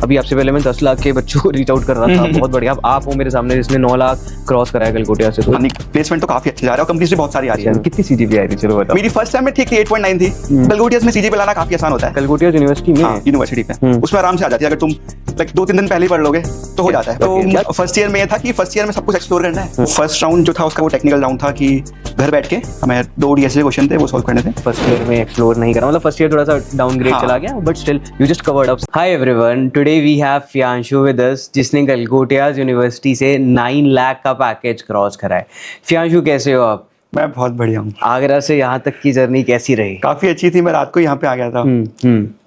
अभी आपसे पहले मैं 10 लाख के बच्चों को रीच आउट कर रहा था, बहुत बढ़िया। आप हो मेरे सामने जिसने 9 लाख क्रॉस कराया गलगोटिया से। तो प्लेसमेंट तो काफी अच्छा जा रहा है और कंपनीज भी बहुत सारी आ रही है। कितनी सीजीपीए आई थी, चलो बताओ। मेरी फर्स्ट टाइम में ठीक थी, 8.9 थी। गलगोटिया में सीजीपीए लाना काफी आसान होता है। गलगोटिया यूनिवर्सिटी में? हाँ, यूनिवर्सिटी पे उसमें आराम से आ जाती है, अगर तुम लाइक 2-3 दिन पहले ही पढ़ लोगे तो हो जाता है। तो फर्स्ट ईयर में ये था कि फर्स्ट ईयर में सब कुछ एक्सप्लोर करना है। फर्स्ट राउंड जो था उसका वो टेक्निकल राउंड था कि घर बैठ के हमें 2 डीएसए क्वेश्चन थे वो सॉल्व करने थे। फर्स्ट ईयर में एक्सप्लोर नहीं करा, मतलब फर्स्ट ईयर थोड़ा सा डाउनग्रेड चला गया, but still you just covered up. Hi everyone, today we have Fiyanshu with us, जिसने गलगोटिया यूनिवर्सिटी से 9 लाख का पैकेज क्रॉस करा है। फियांशु, कैसे हो आप? मैं बहुत बढ़िया हूँ। आगरा से यहाँ तक की जर्नी कैसी रही? काफी अच्छी थी। मैं रात को यहाँ पे आ गया था,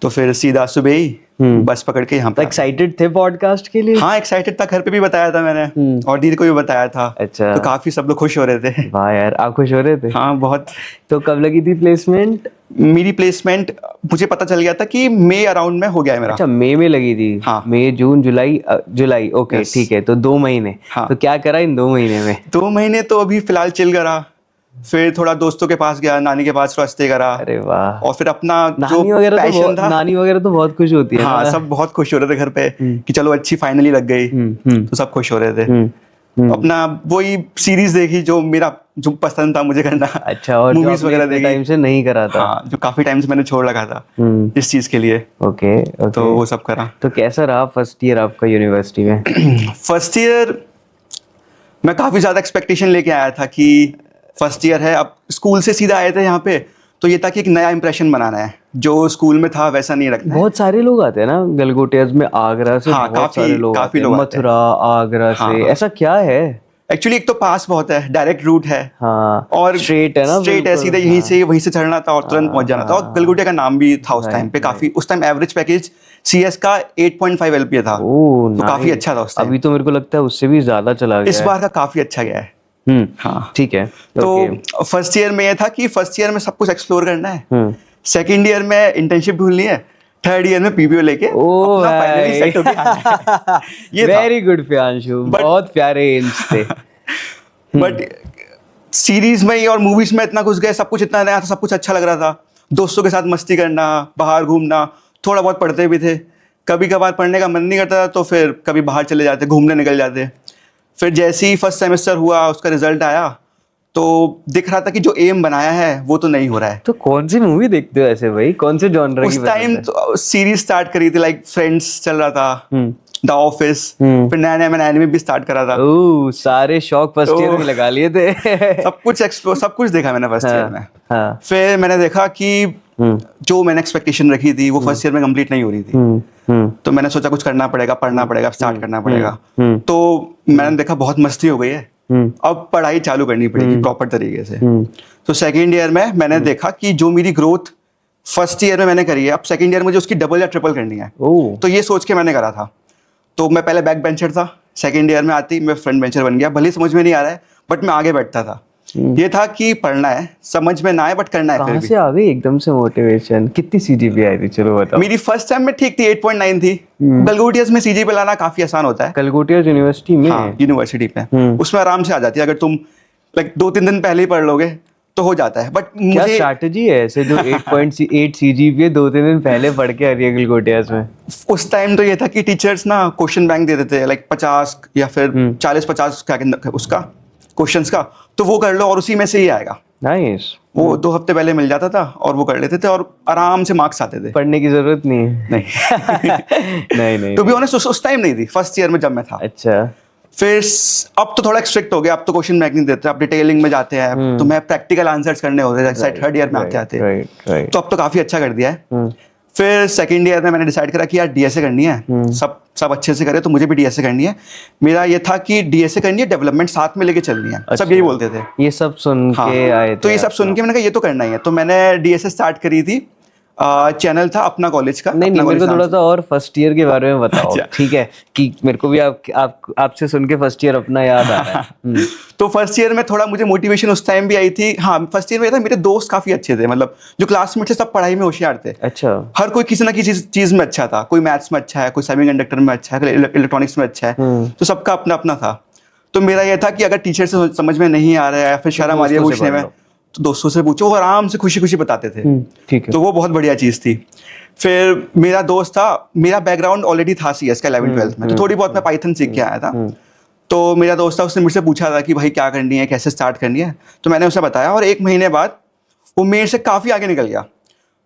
तो फिर सीधा सुबह ही बस पकड़ के यहाँ पे। एक्साइटेड थे पॉडकास्ट के लिए? हाँ, एक्साइटेड था। घर पे भी बताया था मैंने और दीदी को भी बताया था। अच्छा, तो काफी सब लोग खुश हो रहे थे। वाह यार, आप खुश हो रहे थे? हाँ, बहुत। तो कब लगी थी प्लेसमेंट? मेरी प्लेसमेंट मुझे पता चल गया था कि मई अराउंड में हो गया है मेरा। अच्छा, मई में लगी थी? हाँ। मई, जून, जुलाई, ओके ठीक है। तो 2 महीने। हाँ। तो क्या करा इन 2 महीने में? 2 महीने तो अभी फिलहाल चिल करा, फिर थोड़ा दोस्तों के पास गया, नानी के पास स्टे करा। अरे वाह। और फिर अपना जो नानी वगैरह पैशन था, नानी वगैरह तो बहुत खुश होती है। हाँ, सब बहुत खुश हो रहे थे घर पे कि चलो अच्छी फाइनली लग गई। तो सब खुश हो रहे थे। अपना वही सीरीज देखी जो पसंद था मुझे करना। अच्छा, और मूवीज वगैरह देखी। टाइम से नहीं करा था? हाँ, जो काफी टाइम से मैंने छोड़ रखा था इस चीज के लिए। ओके, तो वो सब करा। तो कैसा रहा फर्स्ट ईयर आपका यूनिवर्सिटी में? फर्स्ट ईयर मैं काफी ज्यादा एक्सपेक्टेशन लेके आया था कि फर्स्ट ईयर है, अब स्कूल से सीधा आए थे यहाँ पे, तो ये था कि एक नया इंप्रेशन बनाना है, जो स्कूल में था वैसा नहीं रखना है। बहुत सारे लोग आते हैं ना गलगोटियाज में, आगरा से। हाँ, बहुत सारे लोग आते हैं, मथुरा, आगरा से। ऐसा क्या है? एक्चुअली एक तो पास बहुत है, डायरेक्ट रूट है। हाँ, और स्ट्रेट है ना, स्ट्रेट है, सीधे यहीं से वहीं से चढ़ना था और तुरंत पहुंच जाना था। और गलगोटिया का नाम भी था उस टाइम पे काफी। उस टाइम एवरेज पैकेज सीएस का 8.5 LPA था। तो काफी अच्छा था उस टाइम। अभी तो मेरे को लगता है उससे भी ज्यादा चला गया। इस बार का काफी अच्छा गया है। हाँ, ठीक है। तो फर्स्ट ईयर में ये था कि फर्स्ट ईयर में सब कुछ एक्सप्लोर करना है। सेकंड ईयर में इंटर्नशिप ढूंढनी है। थर्ड ईयर में पीपीओ लेके अपना फाइनली सेट हो गया। ये वेरी गुड फियांशु, बहुत प्यारे एम्स थे। बट सीरीज में और मूवीज में इतना घुस गए, सब कुछ इतना नया था, सब कुछ अच्छा लग रहा था। दोस्तों के साथ मस्ती करना, बाहर घूमना, थोड़ा बहुत पढ़ते भी थे। कभी कभार पढ़ने का मन नहीं करता था तो फिर कभी बाहर चले जाते, घूमने निकल जाते। फिर जैसे ही फर्स्ट सेमेस्टर हुआ, उसका रिजल्ट आया, तो दिख रहा था कि जो एम बनाया है वो तो नहीं हो रहा है। तो कौन सी मूवी देखते हो ऐसे भाई? कौन से जॉनर की? उस टाइम तो सीरीज स्टार्ट करी थी, लाइक फ्रेंड्स चल रहा था, द ऑफिस, फिर नया नया मैंने एनिमे भी स्टार्ट करा था। सारे शौक फर्स्ट ईयर में लगा लिए थे। सब कुछ एक्सप्लोर, सब कुछ देखा मैंने फर्स्ट ईयर में। हाँ। फिर मैंने देखा कि जो मैंने एक्सपेक्टेशन रखी थी वो फर्स्ट ईयर में कंप्लीट नहीं हो रही थी। तो मैंने सोचा कुछ करना पड़ेगा, पढ़ना पड़ेगा, स्टार्ट करना पड़ेगा। तो मैंने देखा बहुत मस्ती हो गई है, अब पढ़ाई चालू करनी पड़ेगी प्रॉपर तरीके से। तो सेकेंड ईयर में मैंने देखा कि जो मेरी ग्रोथ फर्स्ट ईयर में मैंने करी है, अब सेकेंड ईयर मुझे उसकी डबल या ट्रिपल करनी है। तो ये सोच के मैंने करा था। तो मैं पहले बैक बेंचर था, सेकेंड ईयर में आती मैं फ्रंट बेंचर बन गया। भले ही समझ में नहीं आ रहा है बट मैं आगे बैठता था। ये था कि पढ़ना है, समझ में ना आए बट करना है। फिर कहाँ से आ गई एकदम से मोटिवेशन? कितनी सीजीपीए आई थी, चलो बताओ। मेरी फर्स्ट टाइम में ठीक थी, 8.9 थी। गलगोटियाज में सीजीपीए लाना काफी आसान होता है। गलगोटिया यूनिवर्सिटी में? हाँ, यूनिवर्सिटी पे उसमें आराम से आ जाती है, अगर तुम लाइक 2-3 दिन पहले ही पढ़ लोगे तो हो जाता है। बट क्या स्ट्रैटेजी है ऐसे जो 8.8 सीजीपीए 2-3 दिन पहले पढ़ के आ रही है गलगोटियाज में? उस टाइम तो ये था कि टीचर्स ना क्वेश्चन बैंक दे देते हैं, लाइक 50 या फिर 40-50 क्या उसका क्वेश्चंस का, तो वो कर लो और उसी में से ही आएगा। नाइस। वो 2 हफ्ते पहले मिल जाता था और वो कर लेते थे और आराम से मार्क्स आते थे। पढ़ने की जरूरत नहीं है? नहीं। नहीं। टू बी ऑनेस्ट उस टाइम नहीं थी, फर्स्ट ईयर में जब मैं था। अच्छा। फिर अब तो थोड़ा स्ट्रिक्ट हो गया, अब तो क्वेश्चन बैंक नहीं देते, अब डिटेलिंग में जाते हैं। तो मैं प्रैक्टिकल आंसर्स करने होते हैं, थर्ड ईयर में आते। तो अब तो काफी अच्छा कर दिया है। फिर सेकंड ईयर में मैंने डिसाइड करा कि यार डीएसए करनी है, सब अच्छे से करे, तो मुझे भी डीएसए करनी है। मेरा ये था कि डीएसए करनी है, डेवलपमेंट साथ में लेके चलनी है। सब यही बोलते थे। ये सब सुन के आए थे? तो ये सब सुन के मैंने कहा ये तो करना ही है। तो मैंने डीएसए स्टार्ट करी थी। चैनल था अपना कॉलेज का। नहीं, मेरे को थोड़ा सा और फर्स्ट ईयर के बारे में बताओ। ठीक है, कि मेरे को भी आपसे सुन के फर्स्ट ईयर अपना याद आ रहा है। तो फर्स्ट ईयर में थोड़ा मुझे मोटिवेशन उस टाइम भी आई थी। हाँ, फर्स्ट ईयर में था, मेरे दोस्त काफी अच्छे थे, मतलब जो क्लासमेट थे सब पढ़ाई में होशियार थे। अच्छा। हर कोई किसी ना किसी चीज में अच्छा था, कोई मैथ्स में अच्छा है, कोई सेमीकंडक्टर में अच्छा है, कोई इलेक्ट्रॉनिक्स में अच्छा है। तो सबका अपना अपना था। तो मेरा यह था कि अगर टीचर से समझ में नहीं आ रहा है या फिर शर्म आ रही है पूछने में, तो दोस्तों से पूछो, वो आराम से खुशी खुशी बताते थे। ठीक है। तो वो बहुत बढ़िया चीज़ थी। फिर मेरा दोस्त था, मेरा बैकग्राउंड ऑलरेडी था CS का 11th-12th में, तो थोड़ी बहुत मैं पाइथन सीख के आया था। तो मेरा दोस्त था, उसने मुझसे पूछा था कि भाई क्या करनी है, कैसे स्टार्ट करनी है, तो मैंने उसे बताया और 1 महीने बाद वो मेरे से काफ़ी आगे निकल गया।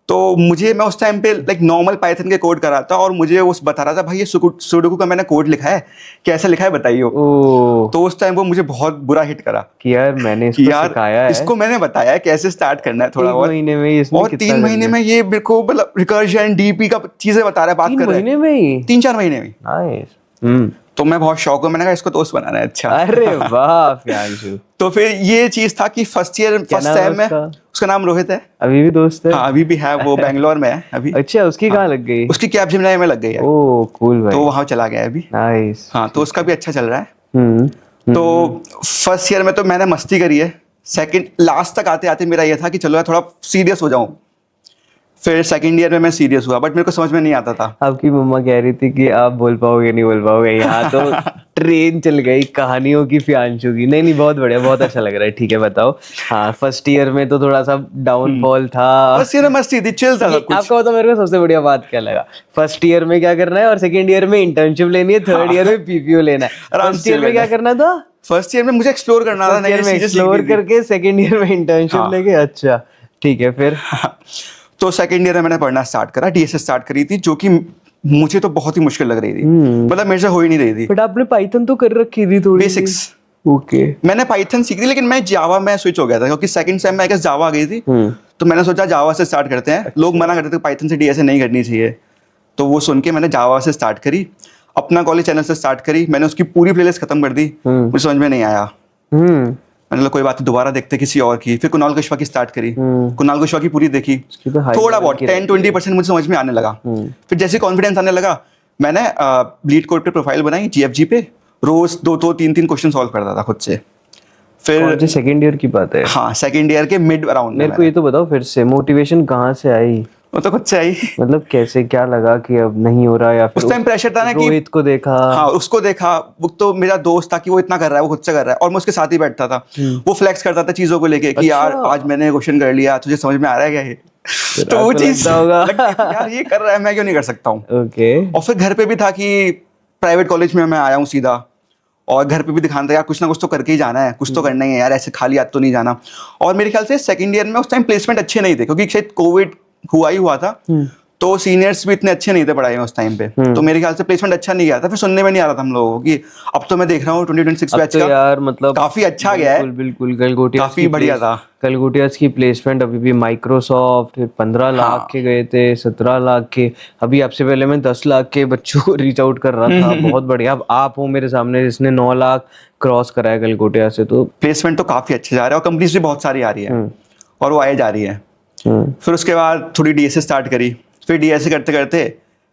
तो मैं उस टाइम पे लाइक नॉर्मल पाइथन के कोड कर रहा था और मुझे उस बता रहा था भाई ये सुडोकू का मैंने कोड लिखा है, कैसे लिखा है बताइए। तो उस टाइम वो मुझे बहुत बुरा हिट करा कि यार मैंने इसको सिखाया है, इसको मैंने बताया है कैसे स्टार्ट करना है थोड़ा बहुत। 1 महीने में इसने और 3 महीने में ये मेरे को मतलब रिकर्जन DP का चीजें बता रहा है, बात कर रहा है 3 महीने में ही। 3-4 महीने में। नाइस। तो मैं बहुत शौक हुआ, मैंने कहा इसको दोस्त बनाना है। अच्छा अरे वाह प्रियांशु। तो फिर ये चीज था कि फर्स्ट सेम में उसका नाम रोहित है, अभी भी दोस्त है? हाँ अभी भी है, वो बैंगलोर में है अभी। अच्छा, उसकी कहाँ लग गई? उसकी कैपजेमिनी में लग गई है। ओह कूल भाई। तो वहां चला गया है अभी। नाइस। हाँ तो उसका भी अच्छा चल रहा है। हम्म। तो फर्स्ट ईयर में तो मैंने मस्ती करी है। सेकंड लास्ट तक आते आते मेरा ये था कि चलो यार थोड़ा सीरियस हो जाऊं। फिर सेकंड ईयर में मैं सीरियस हुआ, बट मेरे को समझ में नहीं आता था। आपकी मम्मा कह रही थी कि आप बोल पाओगे नहीं बोल पाओगे, यहाँ तो ट्रेन चल गई कहानियों की प्रियांशु की। नहीं बहुत बढ़िया, बहुत अच्छा लग रहा है। ठीक है बताओ। हाँ फर्स्ट ईयर में तो थोड़ा सा डाउनफॉल था। फर्स्ट ईयर में मस्ती थी, चिल था सब कुछ। आपका बताओ मेरे को सबसे बढ़िया बात क्या लगा? फर्स्ट ईयर में क्या करना है और सेकंड ईयर में इंटर्नशिप लेनी है, थर्ड ईयर में PPO लेना है। फर्स्ट ईयर में क्या करना था? फर्स्ट ईयर में मुझे एक्सप्लोर करना था, नई चीजें एक्सप्लोर करके सेकंड ईयर में इंटर्नशिप लेके। अच्छा ठीक है फिर। तो सेकंड ईयर में मैंने पढ़ना स्टार्ट करा, DSS स्टार्ट करी थी, जो कि मुझे तो बहुत ही मुश्किल लग रही थी। मतलब मेरे से हो ही नहीं रही थी। बट आपने पाइथन तो कर रखी थी थोड़ी बेसिक्स। ओके। मैंने पाइथन सीखी थी, लेकिन मैं जावा में स्विच हो गया था क्योंकि सेकंड सेम में आई गेस जावा आ गई थी। तो मैंने सोचा जावा से स्टार्ट करते हैं। लोग मना करते थे पाइथन से DSA नहीं करनी चाहिए, तो वो सुन के मैंने जावा से स्टार्ट करी। अपना कॉलेज चैनल से स्टार्ट करी, मैंने उसकी पूरी प्लेलिस्ट खत्म कर दी। मुझे समझ में नहीं आया, मैंने कहा कोई बात नहीं, दोबारा देखते किसी और की। फिर कुणाल कुशवाहा की स्टार्ट करी, कुणाल कुशवाहा की पूरी देखी। थोड़ा बहुत 10-20% मुझे समझ में आने लगा। फिर जैसे कॉन्फिडेंस आने लगा, मैंने लीड कोड पे प्रोफाइल बनाई, GFG पे रोज 2-3 क्वेश्चन सॉल्व करता था खुद से। फिर सेकंड ईयर की बात है? हाँ सेकंड ईयर के मिड अराउंड। मेरे को ये तो बताओ फिर से मोटिवेशन कहाँ से आई? वो तो कुछ चाहिए, मतलब कैसे, क्या लगा कि अब नहीं हो रहा, या फिर उस टाइम प्रेशर था ना कि रोहित को देखा? हाँ उसको देखा, वो तो मेरा दोस्त था कि वो इतना कर रहा है, वो खुद से कर रहा है और मैं उसके साथ ही बैठता था। वो फ्लेक्स करता था चीजों को लेके कि यार आज मैंने क्वेश्चन कर लिया, तुझे समझ में आ रहा है क्या ये? तो वो चीज यार ये कर रहा है, मैं क्यों नहीं कर सकता हूँ। ओके। और फिर घर पे भी था कि प्राइवेट कॉलेज में मैं आया हूँ सीधा, और घर पे भी दिखाना था यार कुछ ना कुछ तो करके ही जाना है, कुछ तो करना ही है यार, ऐसे खाली हाथ तो नहीं जाना। और मेरे ख्याल से सेकंड ईयर में उस टाइम प्लेसमेंट अच्छे नहीं थे क्योंकि शायद कोविड हुआ था, तो सीनियर्स भी इतने अच्छे नहीं थे पढ़ाई में उस टाइम पे। तो मेरे ख्याल से प्लेसमेंट अच्छा नहीं गया था। फिर सुनने में नहीं आ रहा था हम लोगों को कि अब तो मैं देख रहा हूँ 2026 बैच का यार मतलब काफी अच्छा गया है। बिल्कुल गलगोटिया काफी बढ़िया था। गलगोटियास की प्लेसमेंट अभी भी माइक्रोसॉफ्ट 15 लाख के गए थे, 17 लाख के। अभी आपसे पहले मैं 10 लाख के बच्चों को रीच आउट कर रहा था। बहुत बढ़िया। अब आप हो मेरे सामने जिसने 9 लाख क्रॉस करा है गलगोटिया से। तो प्लेसमेंट तो काफी अच्छे जा रहे हैं और कंपनीज भी बहुत सारी आ रही है और वो आए जा रही है। फिर उसके बाद थोड़ी DSA स्टार्ट करी। फिर DSA करते करते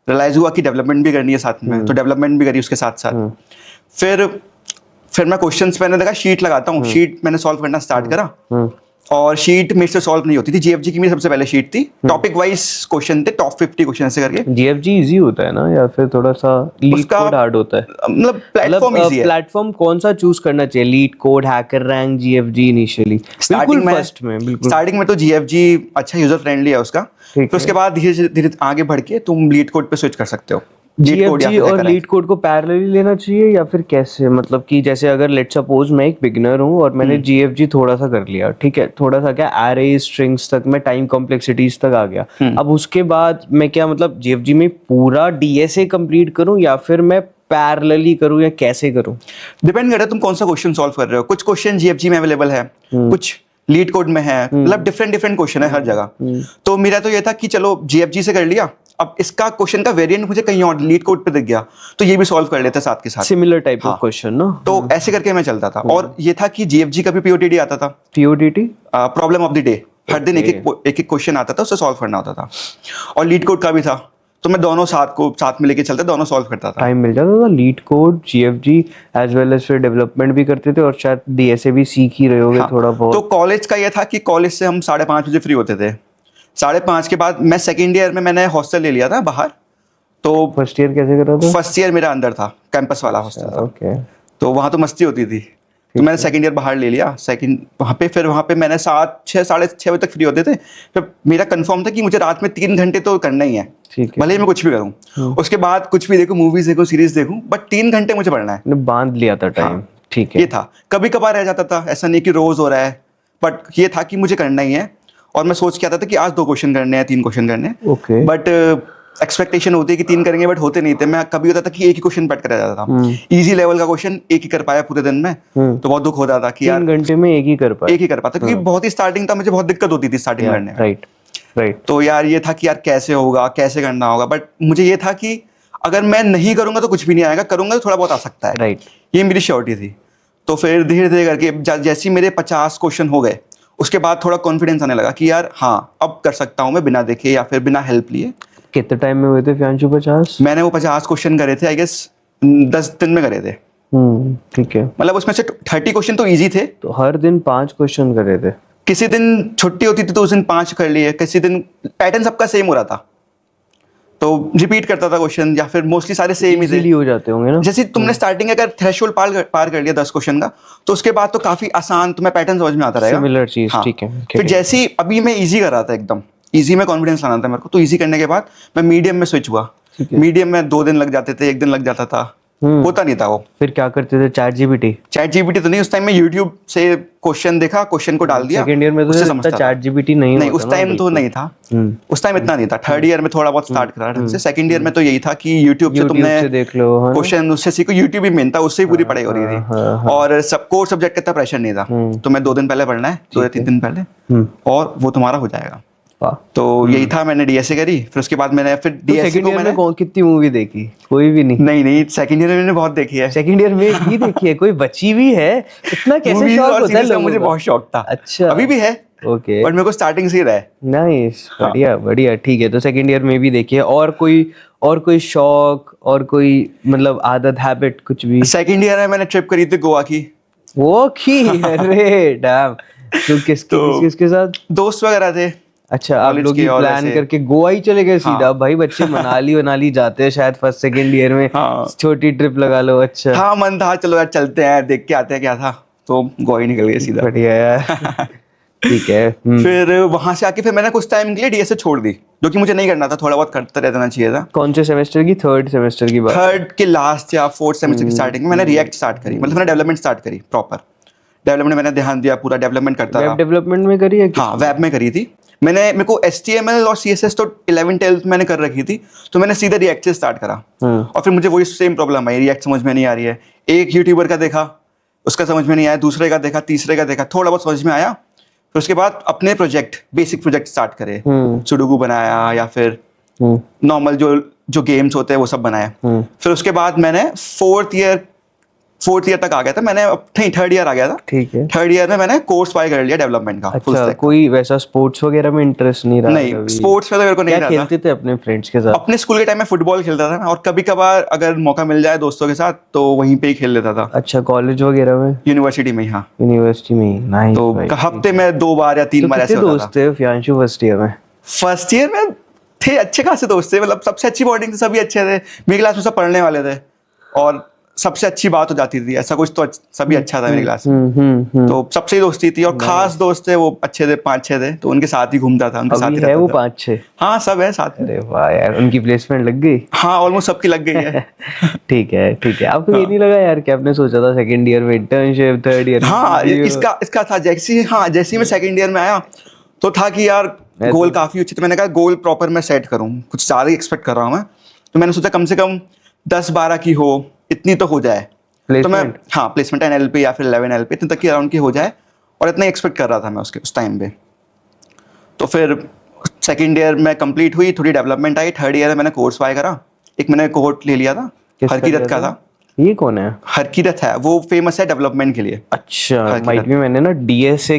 रियलाइज हुआ कि डेवलपमेंट भी करनी है साथ में, तो डेवलपमेंट भी करी उसके साथ साथ। फिर मैं क्वेश्चंस मैंने देखा शीट लगाता हूँ, शीट मैंने सॉल्व करना स्टार्ट करा। और शीट मेरे से सॉल्व नहीं होती थी। GFG की मेरी सबसे पहले शीट थी, टॉपिक वाइज क्वेश्चन थे, टॉप 50 क्वेश्चन ऐसे करके। GFG इजी होता है ना, या फिर थोड़ा सा लीड कोड हार्ड होता है? मतलब प्लेटफॉर्म इजी है। प्लेटफॉर्म कौन सा चूज करना चाहिए? Leet code, hacker rank, GFG initially? Starting में फर्स्ट में बिल्कुल स्टार्टिंग में तो GFG अच्छा यूजर फ्रेंडली है उसका। फिर उसके बाद धीरे धीरे आगे बढ़ के तुम लीड कोड पे स्विच कर सकते हो। GFG और लीड कोड को पैरेलली लेना चाहिए या फिर कैसे? मतलब कि जैसे अगर लेट सपोज मैं एक बिगिनर हूँ और मैंने GFG थोड़ा सा कर लिया, ठीक है, थोड़ा सा क्या एरे स्ट्रिंग्स तक, मैं टाइम कॉम्प्लेक्सिटीज तक आ गया। अब उसके बाद मैं क्या मतलब GFG में पूरा DSA कंप्लीट करूँ या फिर मैं पैरेलली करूँ या कैसे करूँ? डिपेंड करता है तुम कौन सा क्वेश्चन सॉल्व कर रहे हो। कुछ क्वेश्चन GFG में अवेलेबल है, कुछ लीड कोड में है, मतलब डिफरेंट क्वेश्चन है हर जगह। तो मेरा तो ये था कि चलो GFG से कर लिया, अब इसका क्वेश्चन का वेरिएंट मुझे कहीं और लीड कोड पे दिख गया तो ये भी सॉल्व कर लेते साथ के साथ, सिमिलर टाइप ऑफ क्वेश्चन ना। तो ऐसे करके मैं चलता था। और ये था कि GFG का भी POTD आता था, POTD problem of the day. हर दिन एक एक क्वेश्चन आता था, उसे सॉल्व करना होता था। और लीड कोड का भी था, तो मैं दोनों साथ में लेके चलता, दोनों सॉल्व करता था। टाइम मिल जाता था। LeetCode, GFG as well as फिर डेवलपमेंट भी करते थे और शायद DSA भी सीख ही रहे होगे थोड़ा बहुत। तो कॉलेज का ये था कि कॉलेज से हम 5:30 बजे फ्री होते थे। 5:30 के बाद मैं सेकेंड ईयर में मैंने हॉस्टल ले लिया था बाहर। तो फर्स्ट ईयर कैसे कर रहा था? फर्स्ट ईयर मेरा अंदर था, कैंपस वाला हॉस्टल था। ओके। तो वहां तो मस्ती होती थी। तो मैंने सेकंड ईयर बाहर ले लिया। सेकंड वहाँ पे मैंने 7-6 साढ़े 6 बजे तक फ्री होते थे। फिर मेरा कंफर्म था कि मुझे रात में 3 घंटे तो करना ही है, ठीक है। भले ही मैं कुछ भी करूँ, उसके बाद कुछ भी देखूँ, मूवीज देखूँ, सीरीज देखूँ, बट 3 घंटे मुझे पढ़ना है। बांध लिया था टाइम। हाँ, ठीक है। ये था। कभी कभार रह जाता था, ऐसा नहीं कि रोज हो रहा है, बट ये था कि मुझे करना ही है। और मैं सोच के आता था कि आज 2 क्वेश्चन करने हैं, 3 क्वेश्चन करने हैं। ओके। बट एक्सपेक्टेशन होती है कि 3 करेंगे, बट होते नहीं थे। मैं कभी होता था कि एक ही क्वेश्चन पढ़ कर रह जाता था, इजी लेवल का क्वेश्चन एक ही कर पाया पूरे दिन में, तो बहुत दुख होता था कि यार 3 घंटे में एक ही कर पाया। एक ही कर पाता, क्योंकि बहुत ही स्टार्टिंग था, मुझे बहुत दिक्कत होती थी स्टार्टिंग करने में। Right right. तो यार ये था कि यार कैसे होगा, कैसे करना होगा, बट मुझे ये था कि अगर मैं नहीं करूंगा तो कुछ भी नहीं आएगा, करूंगा तो थोड़ा बहुत आ सकता है। राइट। ये मेरी श्योरिटी थी। तो फिर धीरे धीरे करके जैसे ही मेरे 50 क्वेश्चन हो गए, उसके बाद थोड़ा कॉन्फिडेंस आने लगा कि यार हाँ, अब कर सकता हूँ मैं बिना देखे या फिर बिना हेल्प लिए। कितने टाइम में हुए थे प्रियांशु 50? मैंने वो 50 क्वेश्चन करे थे, आई गेस 10 दिन में करे थे। ठीक है। मतलब उसमें से 30 क्वेश्चन तो ईजी थे। तो हर दिन 5 क्वेश्चन करे थे? किसी दिन छुट्टी होती थी तो उस दिन 5 कर लिए, किसी दिन पैटर्न सबका सेम हो रहा था तो रिपीट करता था क्वेश्चन, या फिर मोस्टली सारे सेम ही थे। इजीली हो जाते होंगे ना। जैसे तुमने स्टार्टिंग अगर थ्रेशोल्ड पार कर लिया 10 क्वेश्चन का, तो उसके बाद तो काफी आसान तुम्हें पैटर्न समझ में आता रहेगा। सिमिलर चीज। हाँ। ठीक है। फिर जैसे ही अभी मैं इजी कर रहा था, एकदम इजी में कॉन्फिडेंस लाना था मेरे को, तो इजी करने के बाद मैं मीडियम में स्विच हुआ। मीडियम में 2 दिन लग जाते थे, 1 दिन लग जाता था, होता नहीं था वो। फिर क्या करते थे? चैट जीपीटी तो नहीं, उस टाइम में यूट्यूब से क्वेश्चन देखा, क्वेश्चन को डाल दिया। सेकंड ईयर में उससे तो समझता था। चैट जीपीटी नहीं नहीं, होता उस ना, टाइम तो नहीं था। उस टाइम इतना नहीं था। थर्ड ईयर में थोड़ा बहुत स्टार्ट करा ढंग से। सेकंड ईयर में तो यही था कि यूट्यूब से तुमने से देख लो, है ना? क्वेश्चन उससे सीखो, यूट्यूब ही मेन था, उससे ही पूरी पढ़ाई हो रही थी। और सब कोर सब्जेक्ट का इतना प्रेशर नहीं था। तो मैं 2 दिन पहले पढ़ना है, 2 या 3 दिन पहले, और वो तुम्हारा हो जाएगा। तो यही था। मैंने डीएसए करी, फिर उसके बाद मैंने फिर डीएसए सेकंड को ईयर मैंने में कितनी मूवी देखी? कोई भी नहीं? नहीं, सेकंड ईयर में मैंने बहुत देखी है। सेकंड ईयर में भी देखी है? कोई बची भी है? इतना कैसे Movies शौक और होता है series का लोगों मुझे का? बहुत शौक था। अच्छा। अभी भी है, ओके। बट मेरे को स्टार्टिंग से ही रहा है। नाइस। बढ़िया बढ़िया। ठीक है, तो सेकंड ईयर में भी देखिए। और कोई शौक, और कोई मतलब आदत, हैबिट, कुछ भी? सेकंड ईयर में मैंने ट्रिप करी थी गोवा की। वो की अरे डैम। तो किसके साथ? दोस्त वगैरह थे। अच्छा, आप College लोग के ही और प्लान ऐसे। करके गोवा ही चले गए सीधा? हाँ। भाई बच्चे मनाली जाते हैं शायद फर्स्ट सेकंड ईयर में। हाँ। छोटी ट्रिप लगा लो। अच्छा। हाँ, मन था चलो यार चलते हैं, देख के आते हैं क्या था, तो गोवा ही निकल गए सीधा। बढ़िया यार। ठीक है। फिर वहां से आके फिर मैंने कुछ टाइम के लिए डीएसए छोड़ दी, जो कि मुझे नहीं करना था, थोड़ा बहुत करते रहना चाहिए था। कौन से सेमेस्टर की? थर्ड सेमेस्टर की बात? थर्ड के लास्ट या फोर्थ सेमेस्टर की स्टार्टिंग में मैंने रिएक्ट स्टार्ट करी, मतलब मैंने डेवलपमेंट स्टार्ट करी। प्रॉपर डेवलपमेंट मैंने ध्यान दिया, पूरा डेवलपमेंट करता वेब रहा। डेवलपमेंट में करी है? हाँ, वेब में करी थी। मेरे को HTML और CSS तो 11th-12th मैंने कर रखी थी, तो मैंने सीधा रिएक्ट से स्टार्ट करा। और फिर मुझे वही सेम प्रॉब्लम आई, रिएक्ट समझ में नहीं आ रही है। एक यूट्यूबर का देखा, उसका समझ में नहीं आया, दूसरे का देखा, तीसरे का देखा, थोड़ा बहुत समझ में आया। फिर उसके बाद अपने बेसिक प्रोजेक्ट स्टार्ट करे। सुडोकू बनाया, या फिर नॉर्मल जो गेम्स होते हैं वो सब बनाया। फिर उसके बाद मैंने फोर्थ ईयर तक आ गया था। मैंने नहीं, थर्ड ईयर आ गया था। ठीक है। थर्ड ईयर में मैंने कोर्स बाय कर लिया डेवलपमेंट का। full अच्छा, stack। कोई वैसा स्पोर्ट्स वगैरह में इंटरेस्ट नहीं रहा? नहीं, कभी? स्पोर्ट्स में तो मेरे को नहीं क्या रहा था। खेलते थे अपने फ्रेंड्स के साथ? अपने स्कूल के टाइम में फुटबॉल खेलता था, और कभी कभार अगर मौका मिल जाए दोस्तों के साथ तो वहीं पे ही खेल लेता था। अच्छा, कॉलेज वगैरह में? यूनिवर्सिटी में ही। हाँ, यूनिवर्सिटी में? नाइस। तो हफ्ते में 2 बार या 3 बार ऐसे कितने होता था। दोस्त थे प्रियांशु फर्स्ट ईयर में? फर्स्ट ईयर में थे अच्छे खासे दोस्त थे, मतलब सबसे अच्छी बॉन्डिंग थी, सभी अच्छे थे। मेरी क्लास में सब पढ़ने वाले थे, और सबसे अच्छी बात हो जाती थी, ऐसा कुछ तो सभी अच्छा था मेरी क्लास में। तो सबसे ही दोस्ती थी, और खास दोस्त थे वो अच्छे थे, 5-6 थे, तो उनके साथ ही घूमता था, उनके साथ ही अभी है रहता वो था। 5-6? हाँ, सब है साथ में। अरे वाह यार, उनकी प्लेसमेंट लग गई? हाँ, ऑलमोस्ट सबकी लग गई है। ठीक है ठीक है। आपको ये नहीं लगा यार कि आपने सोचा था सेकंड ईयर में इंटर्नशिप, थर्ड ईयर? हाँ, इसका था जैसे मैं सेकंड ईयर में आया तो था कि यार गोल काफी अच्छे थे। मैंने कहा गोल प्रॉपर मैं सेट करूँ, कुछ ज्यादा ही एक्सपेक्ट कर रहा हूँ मैं। तो मैंने सोचा कम से कम 10-12 की हो, इतनी तो हो जाए। तो मैं प्लेसमेंट 10 LP या फिर 11 LP इतने तक की अराउंड की हो जाए, और इतना एक्सपेक्ट कर रहा था मैं उस टाइम पे। तो फिर सेकंड ईयर में कंप्लीट हुई, थोड़ी डेवलपमेंट आई। थर्ड ईयर में मैंने कोर्स बाय करा, एक मैंने कोर्ट ले लिया था, हरकीरत का था। ये कौन है? हरकीरत है, वो फेमस है डेवलपमेंट के लिए। अच्छा, माइट भी मैंने ना डीएसए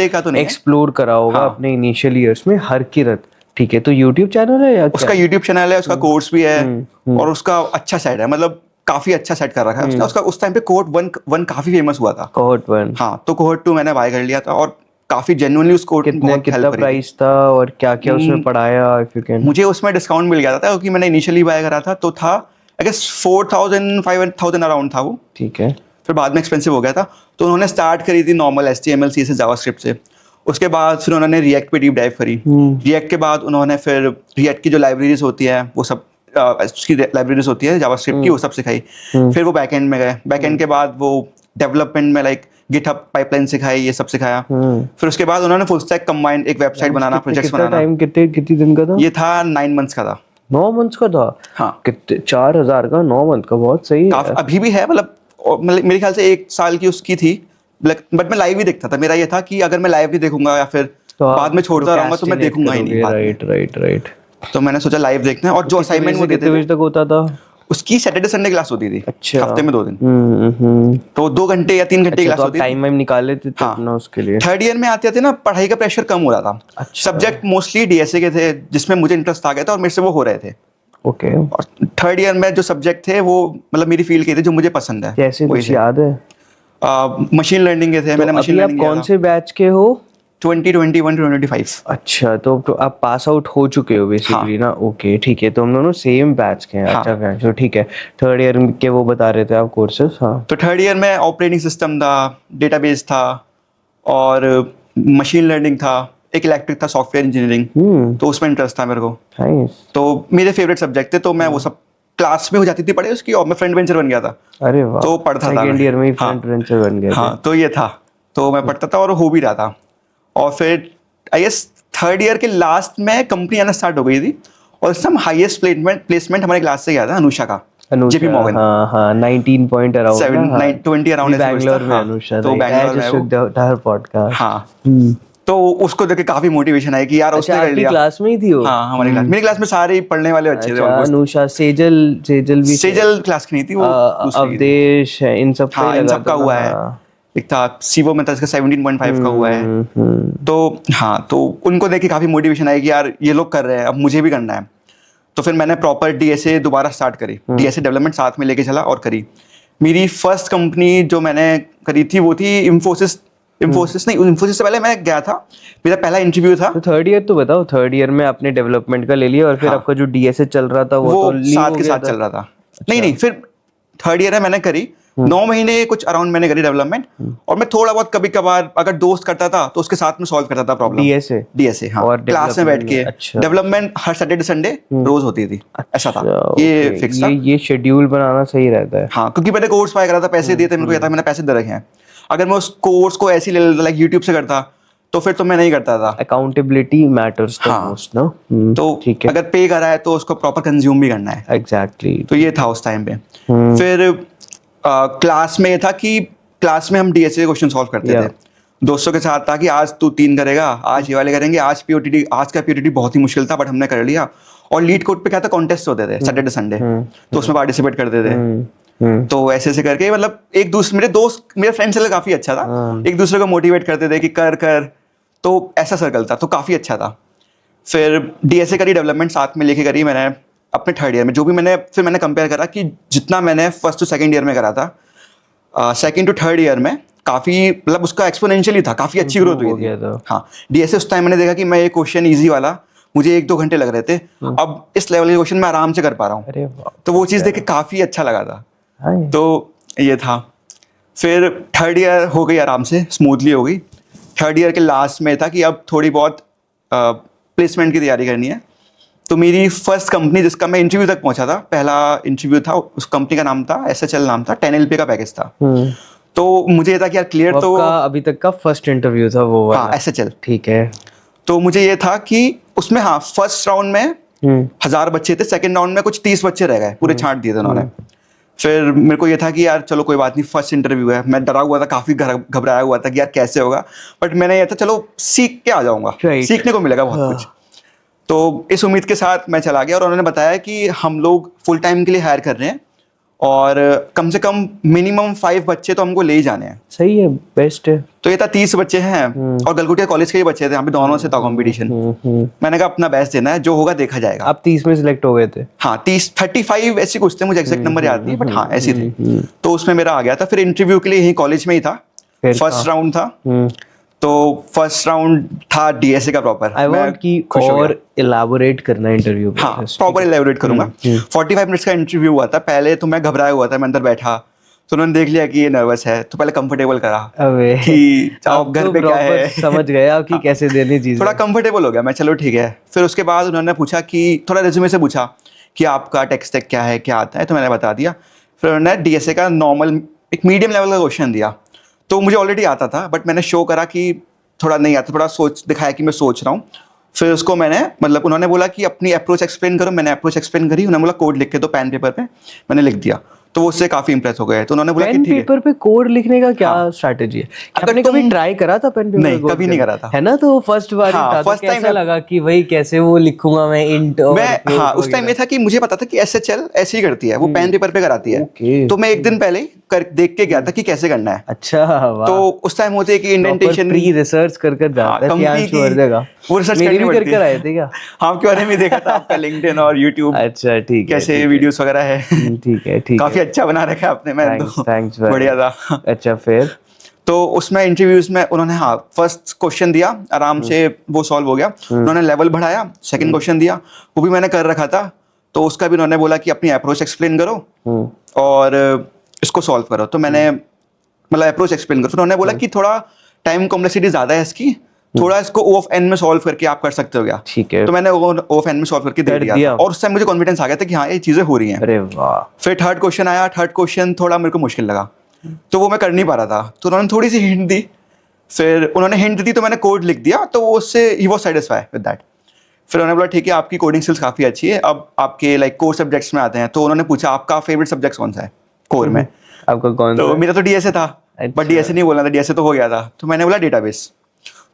का तो नहीं एक्सप्लोर करा होगा अपने इनिशियल इयर्स में। हरकीरत, ठीक है। तो यूट्यूब चैनल है या उसका यूट्यूब चैनल है, उसका कोर्स भी है, और उसका अच्छा सेट है, मतलब काफी अच्छा सेट कर रखा है उसने। उसका उस टाइम पे कोहॉर्ट 1 काफी फेमस हुआ था। कोहॉर्ट 1? हाँ, तो कोहॉर्ट 2 मैंने बाय कर लिया था, और काफी जेन्युइनली उस कोर्स कितना प्राइस था और क्या क्या उसमें पढ़ाया, इफ यू कैन? मुझे उसमें डिस्काउंट मिल गया था, क्योंकि मैंने इनिशियली बाय करा था, तो था आई गेस 4,000-5,000 अराउंड था वो। ठीक है। फिर बाद में एक्सपेंसिव हो गया था, तो उन्होंने स्टार्ट करी थी नॉर्मल HTML CSS जावास्क्रिप्ट से। उसके बाद फिर उन्होंने रिएक्ट पे डीप डाइव करी। रिएक्ट के बाद उन्होंने फिर रिएक्ट की जो लाइब्रेरीज होती है वो सब उसकी लाइब्रेरीज होती है जावास्क्रिप्ट की, वो सब सिखाई। फिर वो बैकएंड में गए, बैकएंड के बाद वो डेवलपमेंट में लाइक गिटहब पाइपलाइन सिखाई, ये सब सिखाया। फिर उसके बाद उन्होंने फुल स्टैक कंबाइंड एक वेबसाइट बनाना, प्रोजेक्ट्स बनाना। टाइम कितने दिन का था? ये था 9 मंथ्स का था। 9 मंथ्स का था? हाँ। कितने 4000 का 9 मंथ का, बहुत सही है। अभी भी है, मतलब मेरे ख्याल से 1 साल की उसकी थी, बट मैं लाइव ही देखता था। मेरा ये था कि अगर मैं लाइव नहीं देखूंगा या फिर बाद में छोड़ता रहूंगा तो मैं देखूंगा ही नहीं। राइट। तो मैंने सोचा लाइव देखना है। और जो असाइनमेंट वो देते थे तक होता था उसकी सैटरडे संडे क्लास होती थी। अच्छा। हफ्ते में 2 दिन। तो 2 घंटे या 3 घंटे क्लास होती थी। टाइम निकाल लेते थे अपना उसके लिए। थर्ड ईयर में आते थे ना, पढ़ाई का प्रेशर कम हो रहा था। अच्छा। सब्जेक्ट मोस्टली DSA के थे जिसमें मुझे इंटरेस्ट आ गया था और मेरे से वो हो रहे थे। ओके। और थर्ड ईयर में जो सब्जेक्ट थे वो मतलब मेरी फील्ड के थे, जो मुझे पसंद है। कैसे कुछ याद है? मशीन लर्निंग के थे। मैंने मशीन लर्निंग कौन से बैच के हो? 2021 to 2025। अच्छा, तो आप पास आउट हो चुके हो बेसिकली ना? ओके, ठीक है, तो हम दोनों सेम बैच के हैं। अच्छा बैच, तो ठीक है। थर्ड ईयर के वो बता रहे थे आप कोर्सेज? हाँ। तो थर्ड ईयर में ऑपरेटिंग सिस्टम था, डेटाबेस था और मशीन लर्निंग था, एक इलेक्ट्रिक था, सॉफ्टवेयर इंजीनियरिंग। तो उसमें इंटरेस्ट था मेरे को। तो मेरे फेवरेट सब्जेक्ट थे, तो मैं वो सब क्लास में हो जाती थी पढ़े उसकी, और मैं फ्रंट बेंचर बन गया था। अरे वाह। तो पढ़ता था। सेकंड ईयर में ही फ्रंट बेंचर बन गया? हाँ, तो ये था। तो मैं पढ़ता था और हो भी रहा था। और फिर आई गेस थर्ड ईयर के लास्ट में कंपनी आना स्टार्ट हो गई थी और सम हाईएस्ट प्लेसमेंट हमारे क्लास से गया था, अनुषा का, JP Morgan। हाँ, 19 पॉइंट अराउंड 20 अराउंड बैंगलोर में अनुषा। तो बैंगलोर में हर पॉडकास्ट। हाँ। तो उसको देख के काफी मोटिवेशन आई कि यार उसने कर लिया। क्लास में ही थी वो? हाँ, हमारी क्लास, मेरी क्लास में सारे ही पढ़ने वाले अच्छे थे। अनुषा, सेजल भी? सेजल क्लास की नहीं थी वो, अवधेश, इन सब हाँ, इन सब का हुआ है। एक था सीवो में था, इसका 17.5 का हुआ है। तो हाँ, तो उनको देख के काफी मोटिवेशन आई कि यार ये लोग कर रहे हैं, अब मुझे भी करना है। तो फिर मैंने प्रॉपर DSA दोबारा स्टार्ट करी, DSA डेवलपमेंट साथ में लेके चला और करी। मेरी फर्स्ट कंपनी जो मैंने करी थी वो थी इन्फोसिस नहीं, इन्फोसिस से पहले मैं गया था, मेरा पहला इंटरव्यू था। तो थर्ड ईयर तो बताओ, थर्ड ईयर में आपने डेवलपमेंट का ले लिया और फिर आपका जो DSA चल रहा था वो तो साथ के साथ चल रहा था। नहीं, फिर थर्ड ईयर में मैंने करी 9 महीने कुछ अराउंड मैंने करी डेवलपमेंट। और मैं थोड़ा बहुत कभी कभार अगर दोस्त करता था तो उसके साथ में सॉल्व करता था प्रॉब्लम। DSA हाँ, और क्लास में बैठ के। डेवलपमेंट हर सैटरडे संडे रोज होती थी। ऐसा था, ये फिक्स था। ये शेड्यूल बनाना सही रहता है। हाँ, क्योंकि मैंने कोर्स पाया करा था, पैसे दिए थे, मेरे को ये था मैंने पैसे दे रखे हैं। अगर मैं उस कोर्स को ऐसे ले लेता, लाइक यूट्यूब से करता, तो फिर तो मैं नहीं करता था। अकाउंटेबिलिटी मैटर्स द मोस्ट ना। तो अगर पे करा है तो उसको प्रॉपर कंज्यूम भी करना है। एग्जैक्टली। तो ये था उस टाइम पे। फिर क्लास में ये था कि क्लास में हम DSA क्वेश्चन सॉल्व करते थे दोस्तों के साथ। था कि आज तू 3 करेगा, आज ये वाले करेंगे, आज का POTT बहुत ही मुश्किल था बट हमने कर लिया। और लीड कोड पे क्या था, कॉन्टेस्ट होते थे सैटरडे संडे, तो उसमें पार्टिसिपेट करते थे। तो ऐसे करके मतलब एक दूसरे, मेरे फ्रेंड सर्कल काफी अच्छा था, एक दूसरे को मोटिवेट करते थे कि कर। तो ऐसा सर्कल था, तो काफी अच्छा था। फिर DSA करी, डेवलपमेंट साथ में लेके करी मैंने अपने थर्ड ईयर में। जो भी मैंने कंपेयर करा कि जितना मैंने फर्स्ट टू सेकंड ईयर में करा था, सेकंड टू थर्ड ईयर में काफी मतलब उसका एक्सपोनेंशियली था, काफी अच्छी ग्रोथ हुई थी। हाँ, DSA उस टाइम मैंने देखा कि मैं ये क्वेश्चन इजी वाला मुझे 1-2 घंटे लग रहे थे, अब इस लेवल के क्वेश्चन मैं आराम से कर पा रहा हूँ। तो वो चीज़ देख के काफी अच्छा लगा था। तो ये था। फिर थर्ड ईयर हो गई आराम से, स्मूथली हो गई। थर्ड ईयर के लास्ट में था कि अब थोड़ी बहुत प्लेसमेंट की तैयारी करनी है। तो मेरी फर्स्ट कंपनी जिसका मैं इंटरव्यू तक पहुंचा था, पहला इंटरव्यू था, उस कंपनी का नाम था SHL, नाम था, 10 LP का पैकेज था। तो मुझे ये था कि यार क्लियर, तो अभी तक का फर्स्ट इंटरव्यू था वो वाला? हाँ, SHL। ठीक है। तो मुझे ये था कि उसमें हाँ, फर्स्ट राउंड में 1000 बच्चे थे, सेकंड राउंड में कुछ 30 बच्चे रह गए, पूरे छांट दिए थे उन्होंने। फिर मेरे को ये था कि यार चलो कोई बात नहीं, फर्स्ट इंटरव्यू है। मैं डरा हुआ था, काफी घबराया हुआ था कि यार कैसे होगा, बट मैंने ये था चलो सीख के आ जाऊंगा, सीखने को मिलेगा बहुत कुछ। तो इस उम्मीद के साथ मैं चला गया और उन्होंने बताया कि हम लोग फुल टाइम के लिए हायर कर रहे हैं और कम से कम मिनिमम 5 बच्चे तो हमको ले ही जाने हैं। सही है, बेस्ट है। तो ये था 30 बच्चे हैं और गलगोटिया कॉलेज के ही बच्चे थे, यहाँ पे दोनों से था कॉम्पिटिशन। मैंने कहा अपना बेस्ट देना है, जो होगा देखा जाएगा। आप 30 में सिलेक्ट हो गए थे? हाँ, 35 ऐसे कुछ थे, मुझे एग्जैक्ट नंबर याद नहीं, बट हाँ ऐसे थे। तो उसमें मेरा आ गया था। फिर इंटरव्यू के लिए यही कॉलेज में ही था, फर्स्ट राउंड था। तो फर्स्ट राउंड था DSA का प्रॉपर। आई वांट कि और इलैबोरेट करना इंटरव्यू पे। हाँ, प्रॉपर इलैबोरेट करूंगा। 45 मिनट्स का इंटरव्यू हुआ था। पहले तो मैं घबराया हुआ था, मैं अंदर बैठा तो उन्होंने देख लिया कि ये नर्वस है, तो पहले कंफर्टेबल करा अबे कि आओ अब घर तो पे क्या proper है। समझ गया कि कैसे देनी चीज थोड़ा कंफर्टेबल हो गया मैं, चलो ठीक है। फिर उसके बाद उन्होंने पूछा कि थोड़ा रिज्यूमे से पूछा कि आपका टेक स्टैक क्या है, क्या आता है, तो मैंने बता दिया। फिर उन्होंने डीएसए का नॉर्मल एक मीडियम लेवल का क्वेश्चन दिया, तो मुझे ऑलरेडी आता था, बट मैंने शो करा कि थोड़ा नहीं आता, थोड़ा सोच दिखाया कि मैं सोच रहा हूँ। फिर उसको मैंने मतलब उन्होंने बोला कि अपनी अप्रोच एक्सप्लेन करो, मैंने अप्रोच एक्सप्लेन करी। उन्होंने बोला कोड लिख के दो पेन पेपर पे, मैंने लिख दिया, तो वो उससे काफी इंप्रेस हो गए। तो उन्होंने बोला कि पेन ठीक है। पेपर पे कोड लिखने का क्या हाँ। स्ट्रेटेजी है? क्या अगर आपने कभी तुम- ट्राई करा था पेन पेपर नहीं, पे code कभी नहीं करना? करा था। है ना, तो फर्स्ट बार ही हाँ, था, तो first time कैसा मैं- लगा कि भाई कैसे वो लिखूंगा मैं इंट और मैं float हाँ, उस टाइम वगैरह? ये था कि मुझे पता था कि एसएचएल ऐसे ही करती है, वो पेन पेपर पे कराती है। ओके। तो मैं एक दिन पहले ही देख के गया था कि कैसे करना है। अच्छा, वाह। तो उस टाइम होते है कि इंडेंटेशन प्री रिसर्च कर जाता है कंपनी प्रियांशु की वर्देगा। वो रिसर्च मेरी करनी भी पड़ती कर है। आए थे क्या? हाँ, आपके बारे में देखा था, आपका लिंक्डइन और यूट्यूब अच्छा, ठीक है, कैसे ठीक है। वीडियोस वगैरह है। ठीक है, ठीक काफी है। अच्छा बना रखा है आपने, मैं थैंक्स, तो थैंक्स बढ़िया था। अच्छा, फिर? तो उसमें इंटरव्यूज में उन्होंने हाँ फर्स्ट क्वेश्चन दिया, आराम से वो सॉल्व हो गया। उन्होंने लेवल बढ़ाया, सेकंड क्वेश्चन दिया, वो भी मैंने कर रखा था, तो उसका भी उन्होंने बोला कि अपनी अप्रोच एक्सप्लेन करो और इसको सॉल्व करो। तो मैंने मतलब अप्रोच एक्सप्लेन करो। फिर उन्होंने बोला कि थोड़ा टाइम कॉम्प्लेक्सिटी ज्यादा है इसकी, थोड़ा इसको O ऑफ N में सॉल्व करके आप कर सकते हो क्या? ठीक है। तो मैंने O ऑफ N में सॉल्व करके दे कर दिया दिया। था, और उससे मुझे कॉन्फिडेंस आ गया था कि हाँ ये चीजें हो रही हैं। अरे वाह। फिर थर्ड क्वेश्चन आया, थर्ड क्वेश्चन थोड़ा मेरे को मुश्किल लगा, तो वो मैं कर नहीं पा रहा था, तो उन्होंने थोड़ी सी हिंट दी। फिर उन्होंने हिंट दी तो मैंने कोड लिख दिया, तो वो उससे he was satisfy with that. फिर उन्होंने बोला ठीक है, आपकी कोडिंग स्किल्स काफ़ी अच्छी है, अब आपके लाइक कोर सब्जेक्ट्स में आते हैं। तो उन्होंने पूछा आपका फेवरेट सब्जेक्ट कौन सा है कोर में? आपका कौन तो सा? मेरा तो डीएसए था, बट अच्छा। डीएसए नहीं बोलना था, डीएसए तो हो गया था। तो मैंने बोला डेटाबेस।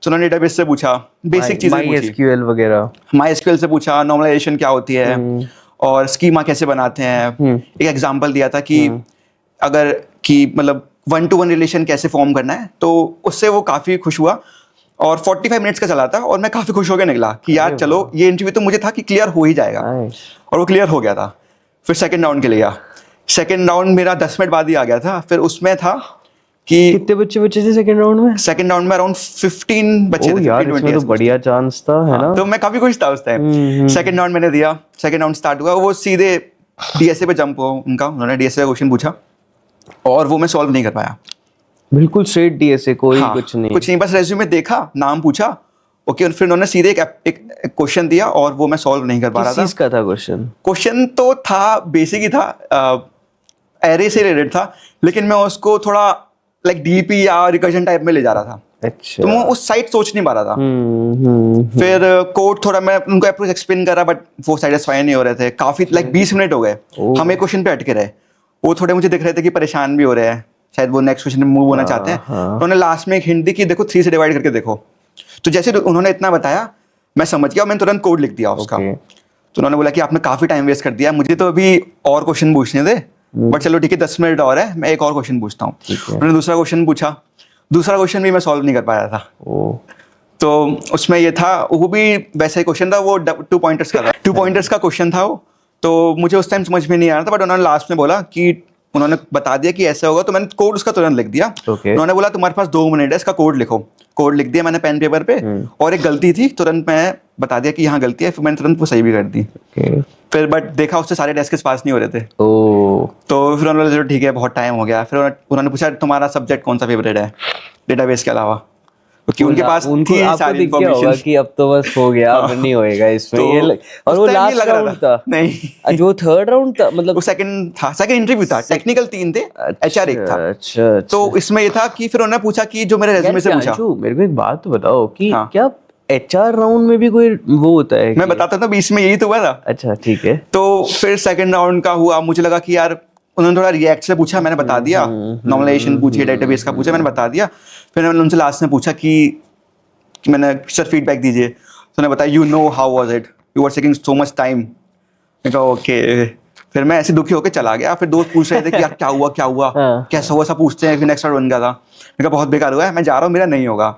तो उन्होंने डेटाबेस से पूछा, बेसिक चीज़ें पूछी, MySQL वगैरह। MySQL से पूछा, नॉर्मलाइजेशन क्या होती है और स्कीमा कैसे बनाते हैं। एक एग्जांपल दिया था कि अगर कि मतलब 1-to-1 रिलेशन कैसे फॉर्म करना है, तो उससे वो काफ़ी खुश हुआ। और 45 मिनट्स का चला था, और मैं काफ़ी खुश होकर निकला कि यार चलो, ये इंटरव्यू तो मुझे था कि क्लियर हो ही जाएगा, नाइस। और वो क्लियर हो गया था। फिर सेकंड राउंड के लिए गया, सेकंड राउंड मेरा 10 मिनट बाद ही आ गया था। फिर उसमें था कि कितने बच्चे बचे थे सेकंड राउंड में? सेकंड राउंड में अराउंड 15 बचे ओ थे, यार, 15-20 इसमें तो बढ़िया चांस था, है ना? तो मैं काफी खुश था उस टाइम। सेकंड राउंड मैंने दिया, सेकंड राउंड स्टार्ट हुआ, वो सीधे डीएसए पे जंप हुआ उनका। उन्होंने डीएसए का क्वेश्चन पूछा और वो मैं सॉल्व नहीं कर पाया। बिल्कुल स्ट्रेट डीएसए, कोई हाँ, कुछ नहीं। कुछ नहीं, बस रेज्यूमे देखा, नाम पूछा, ओके। फिर उन्होंने सीधे एक क्वेश्चन दिया और वो मैं सॉल्व नहीं कर पा रहा किस था। चीज का था क्वेश्चन? क्वेश्चन तो था बेसिक ही था, एरे से रिलेटेड था, लेकिन मैं उसको थोड़ा लाइक डीपी या रिकर्जन टाइप में ले जा रहा था, अच्छा। तो मैं उस साइड सोच नहीं पा रहा था। हम्म। फिर कोड थोड़ा मैं उनको अप्रोच एक्सप्लेन करा, बट वो सेटिस्फाई नहीं हो रहे थे। काफी लाइक 20 मिनट हो गए, हम एक क्वेश्चन पे अटके रहे। वो थोड़े मुझे दिख रहे थे कि परेशान भी हो रहे हैं, शायद वो नेक्स्ट क्वेश्चन में मूव होना चाहते हैं। उन्होंने लास्ट में एक हिंट दी कि देखो 3 से डिवाइड करके देखो। तो जैसे उन्होंने इतना बताया, मैं समझ गया, मैंने तुरंत कोड लिख दिया उसका। Okay. तो उन्होंने बोला कि आपने काफी टाइम वेस्ट कर दिया, मुझे तो अभी और क्वेश्चन पूछने थे, बट चलो ठीक है, 10 मिनट और है, मैं एक और क्वेश्चन पूछता हूँ। उन्होंने दूसरा क्वेश्चन पूछा, दूसरा क्वेश्चन भी मैं सॉल्व नहीं कर पाया था। तो उसमें ये था, वो भी वैसा ही क्वेश्चन था, वो 2 पॉइंटर्स का था, 2 पॉइंटर्स का क्वेश्चन था वो। तो मुझे उस टाइम समझ में नहीं आ रहा था, बट उन्होंने लास्ट में बोला कि उन्होंने बता दिया कि ऐसा होगा, तो मैंने कोड उसका तुरंत लिख दिया। Okay. उन्होंने बोला तुम्हारे पास 2 मिनट है, इसका कोड लिखो। कोड लिख दिया मैंने पेन पेपर पे, और एक गलती थी, तुरंत मैं बता दिया कि यहाँ गलती है, फिर मैंने तुरंत वो सही भी कर दी। Okay. फिर बट देखा उससे सारे डेस्क पास नहीं हो रहे थे। ओ। तो फिर उन्होंने बोला ठीक है, बहुत टाइम हो गया। फिर उन्होंने पूछा तुम्हारा सब्जेक्ट कौन सा फेवरेट है डेटाबेस के अलावा, क्योंकि उनके पास उनको थी आपको सारी दिख गया होगा इन्फॉर्मेशन। कि अब तो बस हो गया, अब नहीं होएगा इसमें। तो और उस वो time नहीं लास्ट लग रहा राउंड था? नहीं, जो थर्ड राउंड था, मतलब वो सेकंड था, सेकंड इंटरव्यू था, टेक्निकल 3 थे, एचआर 1 था। अच्छा। तो इसमें ये था कि फिर उन्होंने पूछा कि जो मेरे रेज्यूमे से पूछा, प्रियांशु, मेरे को एक बात तो बताओ कि हाँ। क्या एचआर राउंड में भी कोई वो होता है मैं बताता था, बीच में यही तो हुआ था। अच्छा, ठीक है। तो फिर सेकंड राउंड का हुआ, मुझे लगा कि यार उन्होंने थोड़ा रिएक्ट से पूछा, मैंने बता दिया, नॉर्मलाइजेशन पूछी, डेटाबेस का पूछा, मैंने बता दिया। फिर मैंने उनसे लास्ट में पूछा कि मैंने सर फीडबैक दीजिए, तो उन्होंने बताया you know how was it, you are taking so much time. मैं कहा ओके। फिर मैं ऐसे दुखी होकर चला गया। फिर दोस्त पूछ रहे थे कि यार क्या हुआ क्या हुआ, हाँ। कैसा हुआ, सब पूछते हैं। फिर नेक्स्ट राउंड बन गया था, मैं कहा बहुत बेकार हुआ है, मैं जा रहा हूँ, मेरा नहीं होगा।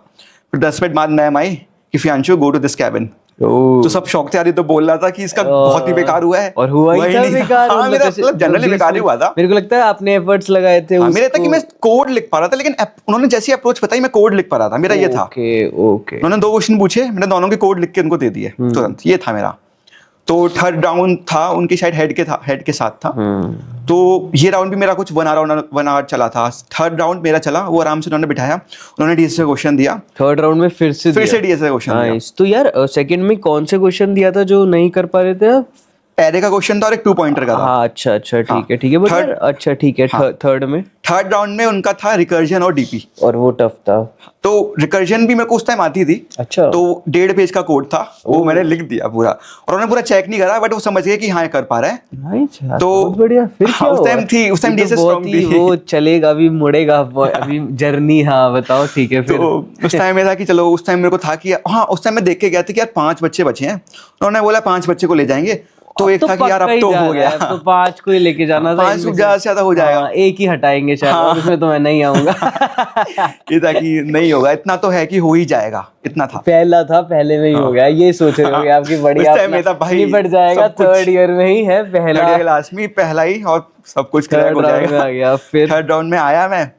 फिर 10 मिनट बाद मैम आई कि Fiyanshu go to this cabin. तो सब शौक से आ रही, तो बोल रहा था कि इसका बहुत ही बेकार हुआ है, और हुआ ही था बेकार। हाँ, मेरा मतलब जनरली बेकार ही हुआ था। मेरे को लगता है आपने एफर्ट्स लगाए थे। हाँ, मेरा था कि मैं कोड लिख पा रहा था, लेकिन उन्होंने जैसी अप्रोच बताई मैं कोड लिख पा रहा था, मेरा ये था। Okay okay. उन्होंने 2 क्वेश्चन पूछे, मैंने दोनों के कोड लिख के उनको दे दिए तुरंत, ये था मेरा। तो थर्ड राउंड था उनकी शायद हेड के साथ था। तो ये राउंड भी मेरा कुछ 1 आवर चला था। थर्ड राउंड मेरा चला, वो आराम से उन्होंने बिठाया, उन्होंने डीएसए का क्वेश्चन दिया। थर्ड राउंड में फिर से डीएसए का क्वेश्चन दिया। तो यार सेकंड में कौन से क्वेश्चन दिया था जो नहीं कर पा रहे थे आप? एरे का क्वेश्चन था और एक 2 पॉइंटर का था। हाँ अच्छा ठीक है बट यार अच्छा ठीक है। थर्ड राउंड में उन्का था रिकर्जन और डीपी, और वो टफ था। तो रिकर्जन भी मेरे को उस टाइम आती थी। अच्छा। तो 1.5 पेज का कोड था, वो मैंने लिख दिया पूरा, और उन्होंने पूरा चेक नहीं करा, बट वो समझ गए कि हाँ ये कर पा रहा है। नाइस यार, तो बहुत बढ़िया। फिर क्या उस टाइम थी, उस टाइम डीएसए स्ट्रांग थी। वो चलेगा अभी, मुड़ेगा अभी जर्नी। हाँ बताओ, ठीक है फिर। तो उस टाइम में था कि चलो, उस टाइम मेरे को था कि हाँ, उस टाइम मैं देख के गया था कि यार 5 बच्चे बचे हैं। उन्होंने बोला 5 बच्चे को ले जाएंगे, तो एक था कि यार अब तो हो गया, तो 5 को ही लेके जाना था। 5 ज्यादा से ज्यादा हो जाएगा। हाँ, एक ही हटाएंगे शायद, और उसमें तो मैं नहीं आऊंगा। ये था कि नहीं होगा, इतना तो है कि हो ही जाएगा, इतना था। पहले में ही हो गया, ये सोच रहे होगे आपकी बढ़िया निपट जाएगा। थर्ड ईयर में ही है, पहला क्लास में पहला ही, और सब कुछ क्रैक हो जाएगा। फिर थर्ड राउंड में आया मैं,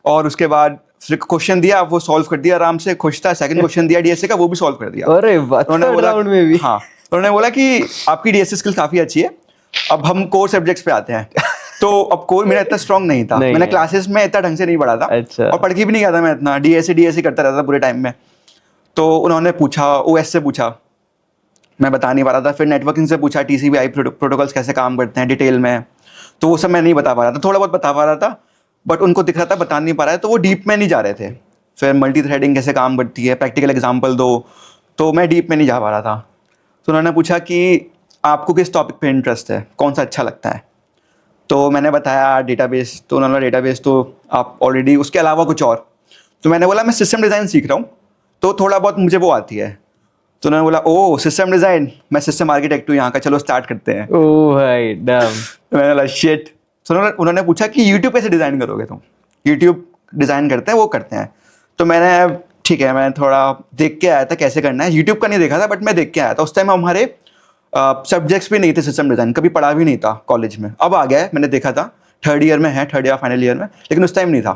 और उसके बाद क्वेश्चन दिया, वो सॉल्व कर दिया आराम से, खुश था। सेकंड क्वेश्चन दिया डीएसए का, वो भी सॉल्व कर दिया। अरे थर्ड राउंड में भी। हाँ, उन्होंने बोला कि आपकी डीएसए स्किल काफी अच्छी है, अब हम कोर सब्जेक्ट्स पे आते हैं। तो अब कोर मेरा इतना स्ट्रांग नहीं था, मैंने क्लासेस में इतना ढंग से नहीं पढ़ा था। अच्छा। और पढ़ के भी नहीं गया था मैं इतना, डीएसए करता रहता था पूरे टाइम में। तो उन्होंने पूछा, ओएस से पूछा, मैं बता नहीं पा रहा था। फिर नेटवर्किंग से पूछा, टीसीपी आईपी प्रोटोकॉल्स कैसे काम करते हैं डिटेल में, तो वो सब मैं नहीं बता पा रहा था। थोड़ा बहुत बता पा रहा था, बट उनको दिख रहा था बता नहीं पा रहा है, तो वो डीप में नहीं जा रहे थे। फिर मल्टी थ्रेडिंग कैसे काम करती है, प्रैक्टिकल एग्जाम्पल दो, तो मैं डीप में नहीं जा पा रहा था। तो उन्होंने पूछा कि आपको किस टॉपिक पे इंटरेस्ट है, कौन सा अच्छा लगता है। तो मैंने बताया डेटाबेस। तो उन्होंने डेटाबेस तो आप ऑलरेडी, उसके अलावा कुछ और। तो मैंने बोला मैं सिस्टम डिज़ाइन सीख रहा हूँ, तो थोड़ा बहुत मुझे वो आती है। तो उन्होंने बोला ओ सिस्टम डिज़ाइन, मैं सिस्टम आर्किटेक्ट हूँ यहाँ का, चलो स्टार्ट करते हैं। ओह भाई डम। तो मैंने बोला शिट। तो उन्होंने पूछा कि यूट्यूब कैसे डिज़ाइन करोगे तुम। यूट्यूब डिज़ाइन करते हैं, वो करते हैं। तो मैंने ठीक है, मैं थोड़ा देख के आया था कैसे करना है। यूट्यूब का नहीं देखा था, बट मैं देख के आया था। उस टाइम हमारे सब्जेक्ट्स भी नहीं थे सिस्टम डिज़ाइन, कभी पढ़ा भी नहीं था कॉलेज में। अब आ गया है, मैंने देखा था, थर्ड ईयर में है, थर्ड ईयर फाइनल ईयर में, लेकिन उस टाइम नहीं था।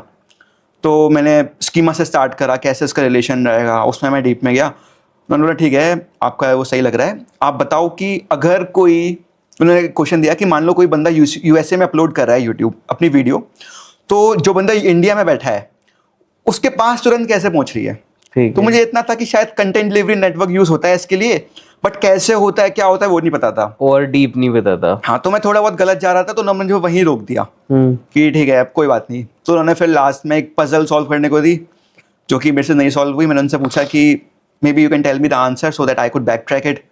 तो मैंने स्कीमा से स्टार्ट करा, कैसे इसका रिलेशन रहेगा, उसमें मैं डीप में गया। उन्होंने बोला ठीक है, आपका वो सही लग रहा है, आप बताओ कि अगर कोई, उन्होंने क्वेश्चन दिया कि मान लो कोई बंदा यूएसए में अपलोड कर रहा है यूट्यूब अपनी वीडियो, तो जो बंदा इंडिया में बैठा है उसके पास तुरंत कैसे पहुंच रही है। तो मुझे इतना था कि शायद कंटेंट डिलीवरी नेटवर्क यूज होता है इसके लिए, बट कैसे होता है, क्या होता है, वो नहीं पता था, और डीप नहीं पता था। हाँ, तो मैं थोड़ा बहुत गलत जा रहा था, तो उन्होंने मुझे वहीं रोक दिया कि ठीक है अब कोई बात नहीं। तो उन्होंने फिर लास्ट में एक पजल सॉल्व करने को दी, जो कि मेरे से नहीं सॉल्व हुई। मैंने उनसे पूछा कि maybe you can tell me the answer so that I could backtrack it.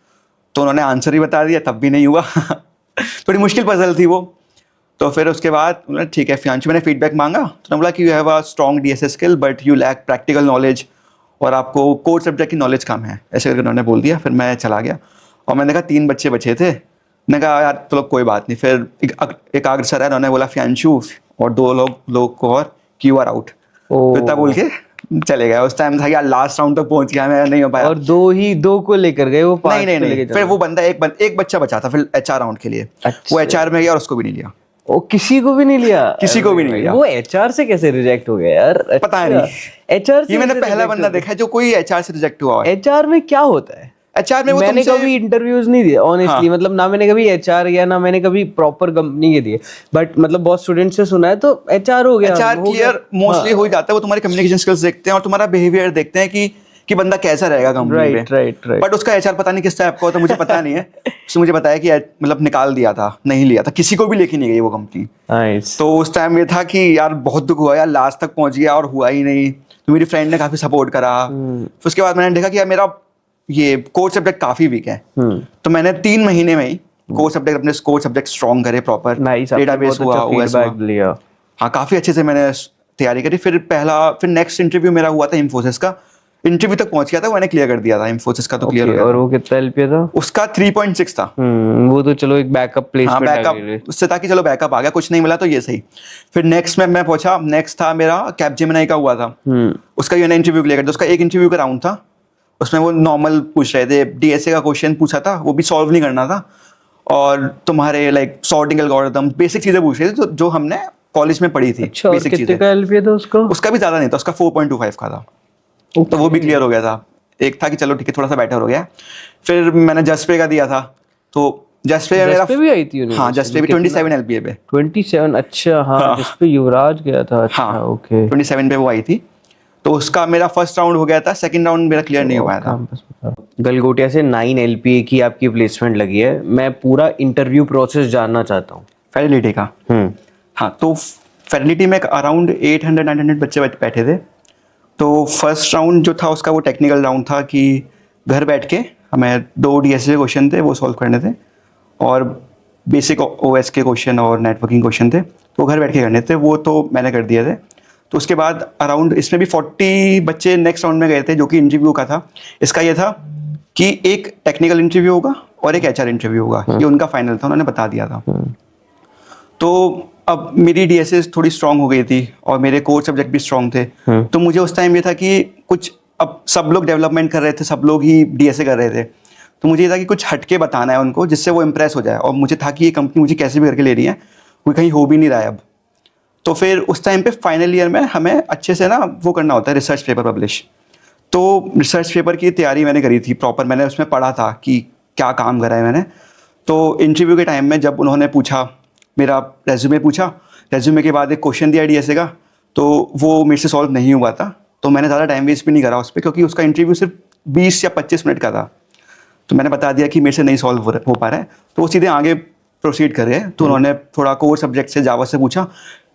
तो उन्होंने आंसर ही बता दिया, तब भी नहीं हुआ। थोड़ी मुश्किल पजल थी वो। तो फिर उसके बाद उन्होंने ठीक है फियांशु, मैंने फीडबैक मांगा, तो उन्होंने बोला कि you have a strong DSA skill but you lack practical knowledge, और आपको कोर सब्जेक्ट की नॉलेज कम है, ऐसे करके उन्होंने बोल दिया। फिर मैं चला गया, और मैंने कहा 3 बच्चे बचे थे। मैंने कहा यार चलो कोई बात नहीं। फिर एक आग्र सर है, उन्होंने बोला फियांशु और 2 लोग को और कि यू आर आउट। तो इतना बोल के चले गए। उस टाइम था यार लास्ट राउंड तक पहुंच गया मैं, नहीं हो पाया। और 2 को लेकर गए वो, 5 नहीं। फिर वो बंदा एक बच्चा बचा था फिर एचआर राउंड के लिए। अच्छा। वो एचआर में गया और उसको भी नहीं लिया। ओ, किसी को भी नहीं लिया? किसी को भी नहीं लिया। वो एचआर से कैसे रिजेक्ट हो गया यार? पता नहीं, एचआर से ये मैंने पहला बंदा देखा है जो कोई एचआर से रिजेक्ट हुआ है। एचआर में क्या होता है? एचआर में वो मैंने कभी इंटरव्यूज नहीं दिए ऑनेस्टली। हाँ। मतलब ना मैंने कभी एचआर या ना मैंने कभी प्रॉपर कंपनी के दिए, बट मतलब बहुत स्टूडेंट से सुना है, तो एचआर हो गया। एचआर क्लियर मोस्टली हो जाता है। वो तुम्हारी कम्युनिकेशन स्किल्स देखते हैं और तुम्हारा बिहेवियर देखते हैं कि बंदा कैसा रहेगा कंपनी में। राइट। बट उसका एचआर पता नहीं किस टाइप का होता, मुझे पता नहीं है। उसने मुझे बताया कि मतलब निकाल दिया था, नहीं लिया था, किसी को भी लेके नहीं गई वो कंपनी। तो उस टाइम ये था कि यार बहुत दुख हुआ यार, लास्ट तक पहुंच गया और हुआ ही नहीं। तो मेरी फ्रेंड ने काफी सपोर्ट करा। फिर उसके बाद मैंने देखा कि यार मेरा ये कोर सब्जेक्ट काफी वीक है। तो मैंने 3 महीने में ही कोर सब्जेक्ट, अपने कोर सब्जेक्ट स्ट्रॉन्ग करे, प्रॉपर डेटाबेस हुआ, ओएस हुआ। हाँ, काफी अच्छे से मैंने तैयारी करी। फिर नेक्स्ट इंटरव्यू मेरा हुआ था इंफोसिस का, इंटरव्यू तक पहुंच गया था, मैंने क्लियर कर दिया था इंफोसिस का, तो क्लियर हो गया। और वो कितना एलपीए था उसका? 3.6 था। वो तो चलो एक बैकअप प्लेसमेंट आ गई उससे था कि चलो बैकअप आ गया, कुछ नहीं मिला तो ये सही। फिर नेक्स्ट में मैं पहुंचा, नेक्स्ट था मेरा कैपजेमिनी का हुआ था। उसका ये इंटरव्यू क्लियर कर दिया। उसका एक इंटरव्यू का राउंड था, उसमें वो नॉर्मल पूछ रहे थे, डीएसए का क्वेश्चन पूछा था, वो भी सॉल्व नहीं करना था, और तुम्हारे लाइक सॉर्टिंग एल्गोरिथम, बेसिक चीजें पूछ रहे थे जो हमने कॉलेज में पढ़ी थी। अच्छा, बेसिक चीजें। कितने का एलपीए था उसका? उसका भी ज्यादा नहीं था, उसका 4.25 का था। तो वो भी क्लियर हो गया था। एक था कि चलो ठीक है, थोड़ा सा बेटर हो गया। फिर मैंने जस्ट पे का दिया था, तो जस्ट पे मेरा, जस्ट पे भी आई थी हाँ जस्ट पे भी 27 LPA पे, 27। अच्छा हाँ, जिस पे युवराज गया था। अच्छा हाँ ओके। 27 पे वो आई थी। तो उसका मेरा फर्स्ट राउंड हो गया था, सेकंड राउंड मेरा क्लियर नहीं हो पाया था। गलगोटिया से 9 LPA की आपकी प्लेसमेंट लगी है। मैं पूरा इंटरव्यू प्रोसेस जानना चाहता हूँ। फेडिलिटी का, हाँ तो फेडिलिटी में अराउंड 800-900 बच्चे बैठे थे। तो फर्स्ट राउंड जो था उसका वो टेक्निकल राउंड था कि घर बैठ के हमें 2 DSA क्वेश्चन थे वो सॉल्व करने थे, और बेसिक OS के क्वेश्चन और नेटवर्किंग क्वेश्चन थे, तो घर बैठ के करने थे। वो तो मैंने कर दिए थे। तो उसके बाद अराउंड इसमें भी 40 बच्चे नेक्स्ट राउंड में गए थे, जो कि इंटरव्यू का था। इसका ये था कि एक टेक्निकल इंटरव्यू होगा और एक HR इंटरव्यू होगा, ये उनका फाइनल था, उन्होंने बता दिया था। तो अब मेरी DSA थोड़ी स्ट्रांग हो गई थी और मेरे कोर सब्जेक्ट भी स्ट्रांग थे। तो मुझे उस टाइम ये था कि कुछ, अब सब लोग डेवलपमेंट कर रहे थे, सब लोग ही DSA कर रहे थे, तो मुझे ये था कि कुछ हटके बताना है उनको जिससे वो इम्प्रेस हो जाए। और मुझे था कि ये कंपनी मुझे कैसे भी करके ले रही है, कोई कहीं हो भी नहीं रहा है अब। तो फिर उस टाइम पे फाइनल ईयर में हमें अच्छे से ना वो करना होता है, रिसर्च पेपर पब्लिश। तो रिसर्च पेपर की तैयारी मैंने करी थी प्रॉपर, मैंने उसमें पढ़ा था कि क्या काम करा है मैंने। तो इंटरव्यू के टाइम में जब उन्होंने पूछा, मेरा रेज्यूमे पूछा, रेज्यूमे के बाद एक क्वेश्चन दिया DSA का, तो वो मेरे से सॉल्व नहीं हुआ था। तो मैंने ज़्यादा टाइम वेस्ट भी नहीं करा उस पर, क्योंकि उसका इंटरव्यू सिर्फ 20 या 25 मिनट का था। तो मैंने बता दिया कि मेरे से नहीं सॉल्व हो पा रहा है, तो वो सीधे आगे प्रोसीड कर रहे हैं। तो उन्होंने थोड़ा कोर सब्जेक्ट से जावा से पूछा,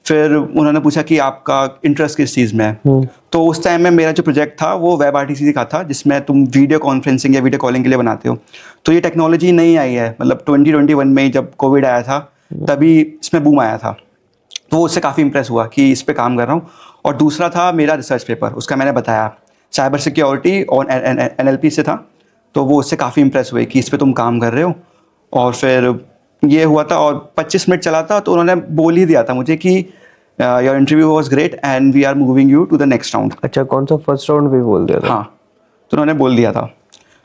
फिर उन्होंने पूछा कि आपका इंटरेस्ट किस चीज़ में है। तो उस टाइम में मेरा जो प्रोजेक्ट था वो वेब RTC का था, जिसमें तुम वीडियो कॉन्फ्रेंसिंग या वीडियो कॉलिंग के लिए बनाते हो। तो ये टेक्नोलॉजी नहीं आई है, मतलब 2021 में ही जब कोविड आया था तभी इसमें बूम आया था। तो वो उससे काफ़ी इंप्रेस हुआ कि इस पर काम कर रहा हूँ। और दूसरा था मेरा रिसर्च पेपर, उसका मैंने बताया साइबर सिक्योरिटी और NLP से था। तो वो उससे काफ़ी इंप्रेस हुए कि इस पर तुम काम कर रहे हो। और फिर ये हुआ था और 25 मिनट चला था, तो उन्होंने बोल ही दिया था मुझे कि your interview was great and we are moving you to the next round. अच्छा, कौन सा फर्स्ट राउंड भी बोल दिया था? हाँ, तो उन्होंने बोल दिया था।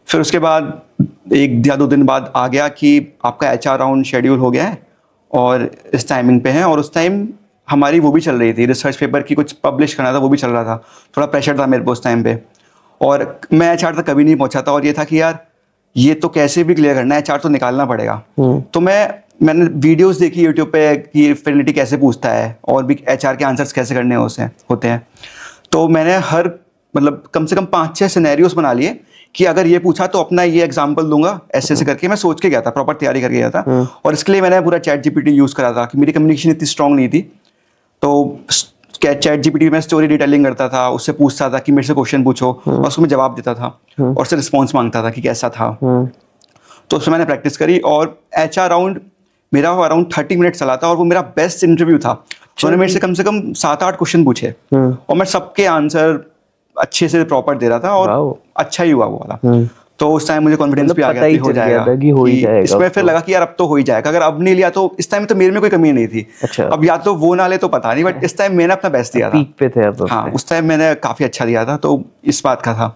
फिर उसके बाद 1 या 2 दिन बाद आ गया कि आपका HR राउंड शेड्यूल हो गया है और इस टाइमिंग पे है। और उस टाइम हमारी वो भी चल रही थी, रिसर्च पेपर की कुछ पब्लिश करना था, वो भी चल रहा था। थोड़ा प्रेशर था मेरे को उस टाइम पे, और मैं HR तक कभी नहीं पहुंचा था। और ये था कि यार ये तो कैसे भी क्लियर करना है, HR तो निकालना पड़ेगा। तो मैंने वीडियोस देखी यूट्यूब पे कि फेडिलिटी कैसे पूछता है और भी HR के आंसर्स कैसे करने होते हैं। तो मैंने हर मतलब कम से कम 5-6 सिनेरियोस बना लिए कि अगर ये पूछा तो अपना ये एग्जांपल दूंगा, ऐसे करके मैं सोच के गया था, प्रॉपर तैयारी करके गया था। और इसके लिए मैंने पूरा ChatGPT यूज़ करा था कि मेरी कम्युनिकेशन इतनी स्ट्रांग नहीं थी। तो ChatGPT में स्टोरी डिटेलिंग करता था, उससे पूछता था कि मेरे से क्वेश्चन पूछो, और उसको मैं जवाब देता था और उससे रिस्पॉन्स मांगता था कि कैसा था। तो उसमें मैंने प्रैक्टिस करी और HR राउंड मेरा अराउंड 30 मिनट चला था और वो मेरा बेस्ट इंटरव्यू था। उन्होंने मेरे से कम 7-8 क्वेश्चन पूछे और मैं सबके आंसर अच्छे से प्रॉपर दे रहा था और अच्छा ही हुआ वो वाला। तो उस टाइम मुझे कॉन्फिडेंस भी आ गया कि हो जाएगा। इसमें फिर लगा कि यार अब तो हो ही जाएगा। अगर अब नहीं लिया तो इस टाइम तो मेरे में कोई कमी नहीं थी। अच्छा। अब या तो वो ना ले तो पता नहीं, बट इस टाइम मैंने अपना बेस्ट दिया था, पीक पे थे आप। हाँ, उस टाइम मैंने काफ़ी अच्छा दिया था, तो इस बात का था।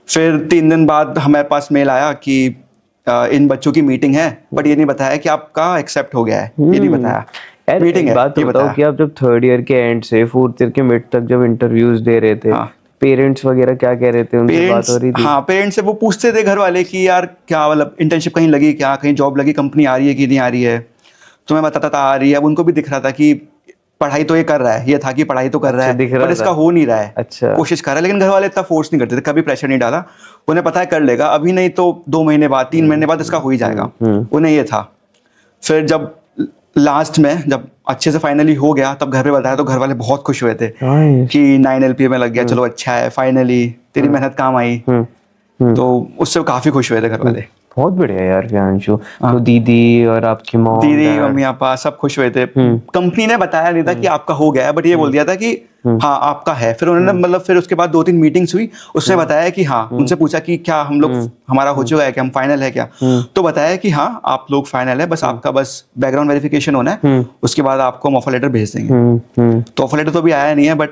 फिर 3 दिन बाद हमारे पास मेल आया कि इन बच्चों की मीटिंग है, बट ये नहीं बताया कि आपका एक्सेप्ट हो गया है, ये नहीं बताया। मीटिंग है, बात तो बताओ कि आप जब 3rd ईयर के एंड से 4th ईयर के मिड तक जब इंटरव्यूज दे रहे थे, पेरेंट्स वगैरह क्या कह रहे थे, उनसे बात हो रही थी? हाँ, पेरेंट्स से वो पूछते थे घर वाले कि यार क्या मतलब इंटर्नशिप कहीं लगी क्या, कहीं जॉब लगी, कंपनी आ रही है कि नहीं आ रही है। तो मैं बताता था आ रही है। अब उनको भी दिख रहा था कि पढ़ाई तो ये कर रहा है, ये था कि पढ़ाई तो कर रहा है, बट इसका हो नहीं रहा है। अच्छा। कोशिश कर रहा है, लेकिन घर वाले इतना फोर्स नहीं करते थे, कभी प्रेशर नहीं डाला। उन्हें पता है कर लेगा, अभी नहीं तो 2 महीने बाद, 3 महीने बाद इसका हो ही जाएगा, उन्हें ये था। फिर जब लास्ट में जब अच्छे से फाइनली हो गया तब घर पे बताया तो घर वाले बहुत खुश हुए थे कि 9 LPA में लग गया, चलो अच्छा है, फाइनली तेरी मेहनत काम आई। तो उससे काफी खुश हुए थे घर वाले। बहुत बढ़िया यार प्रियांशु। तो दीदी और आपकी मॉम, दीदी मम्मी पापा सब खुश हुए थे। कंपनी ने बताया नहीं था कि आपका हो गया है, बट ये बोल दिया था कि हाँ आपका है। फिर उन्होंने मतलब फिर उसके बाद 2-3 मीटिंग्स हुई, उसने बताया कि हाँ, उनसे पूछा कि क्या हम लोग हमारा हो चुका है, क्या हम फाइनल है क्या। तो बताया कि हाँ आप लोग फाइनल है, बस आपका बस बैकग्राउंड वेरिफिकेशन होना है, उसके बाद आपको हम ऑफर लेटर भेज देंगे। तो ऑफर लेटर तो अभी आया नहीं है, बट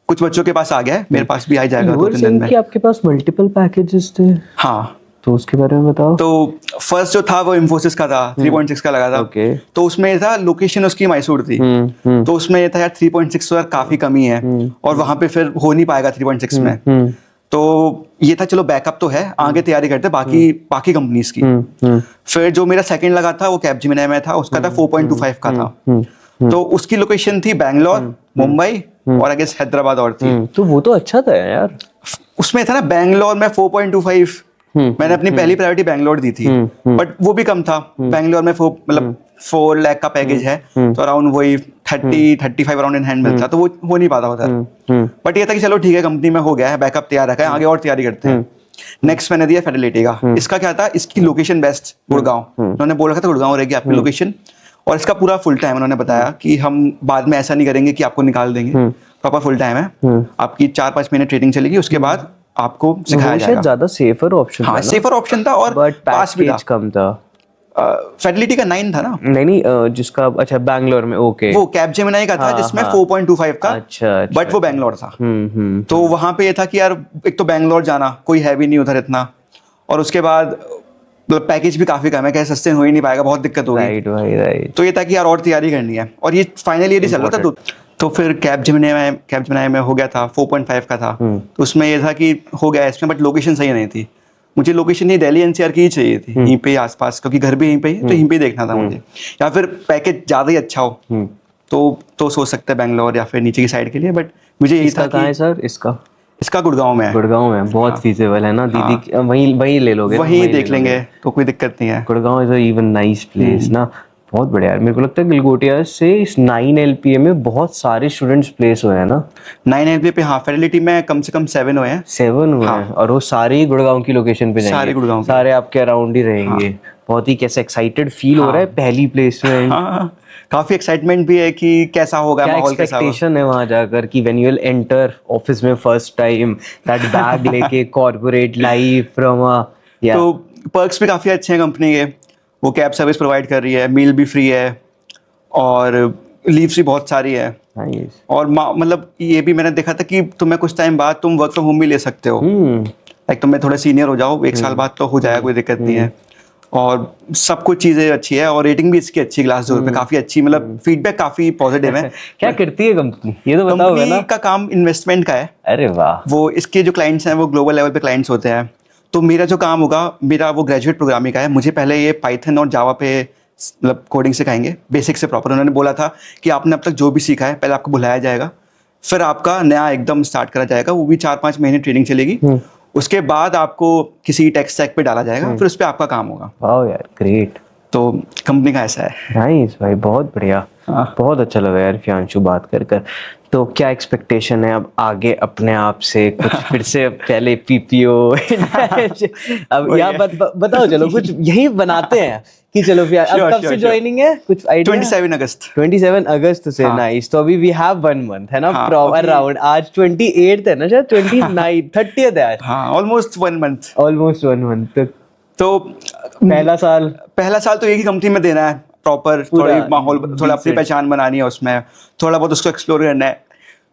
कुछ बच्चों के पास आ गया है, मेरे पास भी आ जाएगा 2-3 दिन में। आपके पास मल्टीपल पैकेजेस थे? हाँ, तो उसके बारे में बताओ। तो फर्स्ट जो था वो इन्फोसिस का था, 3.6 का लगा था। तो उसमें ये था, लोकेशन उसकी मैसूर थी। तो उसमें ये था यार 3.6 तो यार काफी कमी है और वहां पे फिर हो नहीं पाएगा 3.6 में। तो ये था चलो बैकअप तो है, आगे तैयारी करते बाकी कंपनीज की। फिर जो मेरा सेकंड लगा था वो कैपजेमिनी में था, उसका था 4.25 का था। तो उसकी लोकेशन थी बैंगलोर, मुंबई और आई गेस हैदराबाद और थी। तो वो तो अच्छा था यार। उसमें था ना बैंगलोर में 4.25, मैंने अपनी पहली प्रायोरिटी बैंगलोर दी थी, बट वो भी कम था। बैंगलोर में मतलब 4 लाख का पैकेज है, तो अराउंड वही 35 अराउंड इन हैंड मिलता, तो वो हो नहीं पाता उधर। बट ये था कि चलो ठीक है, कंपनी में हो गया है, बैकअप तैयार रखा है, आगे और तैयारी करते हैं। नेक्स्ट मैंने दिया फेडरलिटी का। इसका क्या था, इसकी लोकेशन बेस्ट गुड़गांव, उन्होंने बोल रखा था गुड़गांव रहेगी आपकी लोकेशन, और इसका पूरा फुल टाइम उन्होंने बताया कि हम बाद में ऐसा नहीं करेंगे कि आपको निकाल देंगे, प्रॉपर फुल टाइम है, आपकी 4-5 महीने ट्रेनिंग चलेगी, उसके बाद आपको सिखाया जाएगा। ज्यादा सेफर ऑप्शन हाँ, सेफर ऑप्शन था और बट पास भी था। कम था। फेडरलिटी का 9 था ना? नहीं, जिसका अच्छा बैंगलोर में, ओके, वो कैपजेमिनी का था जिसमें 4.25 था। अच्छा, बट वो बैंगलोर था। तो वहां पे ये था कि यार एक तो बैंगलोर जाना, कोई है भी नहीं उधर इतना, और उसके बाद मतलब पैकेज भी काफी कम है, कैसे सस्टेन हो ही नहीं पाएगा, बहुत दिक्कत होगी। राइट भाई, राइट। तो ये था कि यार और तैयारी करनी है, और ये फाइनल ईयर ही चल रहा था। तो फिर कैपजेमिनी में हो गया था, 4.5 का था। तो उसमें ये था कि हो गया इसमें, बट लोकेशन सही नहीं थी। मुझे लोकेशन ही दिल्ली एनसीआर की ही चाहिए थी, यहीं पे आसपास, क्योंकि घर भी यहीं पे है, तो यहीं पे देखना था मुझे। या फिर पैकेज ज्यादा ही अच्छा हो तो सोच सकते हैं बैंगलोर या फिर नीचे की साइड के लिए, बट मुझे यही था। कहाँ है सर इसका? गुड़गांव में है। गुड़गांव में बहुत फीजेबल है ना दीदी, वहीं ले लोगे, वहीं देख लेंगे, तो कोई दिक्कत नहीं है। Gurgaon is even nice place ना, बहुत बढ़िया यार। मेरे को लगता है गलगोटिया से इस 9 LPA में बहुत सारे स्टूडेंट्स प्लेस हुए हैं ना। 9 LPA पे हाँ, फेडरलिटी में कम से कम 7 हुए हैं। 7 हुए हैं, और वो सारे ही गुड़गांव की लोकेशन पे जाएंगे, सारे गुड़गांव के। सारे आपके अराउंड ही रहेंगे। बहुत ही कैसे एक्साइटेड फील हो रहा है पहली प्लेसमेंट। हाँ, काफी एक्साइटमेंट भी है कि कैसा होगा, माहौल कैसा होगा। एक्सपेक्टेशन है वहां जाकर कि when you will enter office में फर्स्ट टाइम, दैट बैग लेके, कॉर्पोरेट लाइफ फ्रॉम तो पर्क्स भी काफी अच्छे हैं कंपनी के, वो कैब सर्विस प्रोवाइड कर रही है, मील भी फ्री है, और लीव्स भी बहुत सारी है। और मतलब ये भी मैंने देखा था कि तुम्हें कुछ टाइम बाद तुम वर्क फ्रॉम होम भी ले सकते हो। लाइक तुम्हें थोड़े सीनियर हो जाओ, 1 साल बाद तो हो जाएगा, कोई दिक्कत नहीं है। और सब कुछ चीजें अच्छी है, और रेटिंग भी इसकी अच्छी, ग्लासडोर पे काफी अच्छी, मतलब फीडबैक काफी पॉजिटिव है। क्या करती है कंपनी, ये तो बताओ। कंपनी का काम इन्वेस्टमेंट का है। अरे वाह। वो इसके जो क्लाइंट्स हैं वो ग्लोबल लेवल पे क्लाइंट्स होते हैं। तो मेरा जो काम होगा, मेरा वो ग्रेजुएट प्रोग्रामिंग का है। मुझे पहले ये पाइथन और जावा पे मतलब कोडिंग सिखाएंगे, बेसिक से प्रॉपर। उन्होंने बोला था कि आपने अब तक जो भी सीखा है पहले आपको बुलाया जाएगा, फिर आपका नया एकदम स्टार्ट करा जाएगा, वो भी 4-5 महीने ट्रेनिंग चलेगी। उसके बाद आपको किसी टेक स्टैक पे डाला जाएगा, फिर उस पर आपका काम होगा। वाह यार, ग्रेट। तो कंपनी का ऐसा है। नाइस भाई, बहुत बढ़िया। बहुत अच्छा लगा यार प्रियांशु बात कर। तो क्या एक्सपेक्टेशन है अब आगे अपने आप से, कुछ फिर से पहले पीपीओ अब यहाँ बताओ, चलो कुछ यही बनाते हैं कि चलो फिर अब कब से ज्वाइनिंग है, कुछ आइडिया? 27 अगस्त से। नाइस। तो अभी वी हैव 1 मंथ है ना, प्रॉपर राउंड। आज 28 है ना, शायद 29 30th है आज। हाँ, ऑलमोस्ट 1 मंथ। तो पहला साल तो एक ही कंपनी में देना है, प्रॉपर थोड़ी माहौल, थोड़ा अपनी पहचान बनानी है उसमें, थोड़ा बहुत उसको एक्सप्लोर करना है।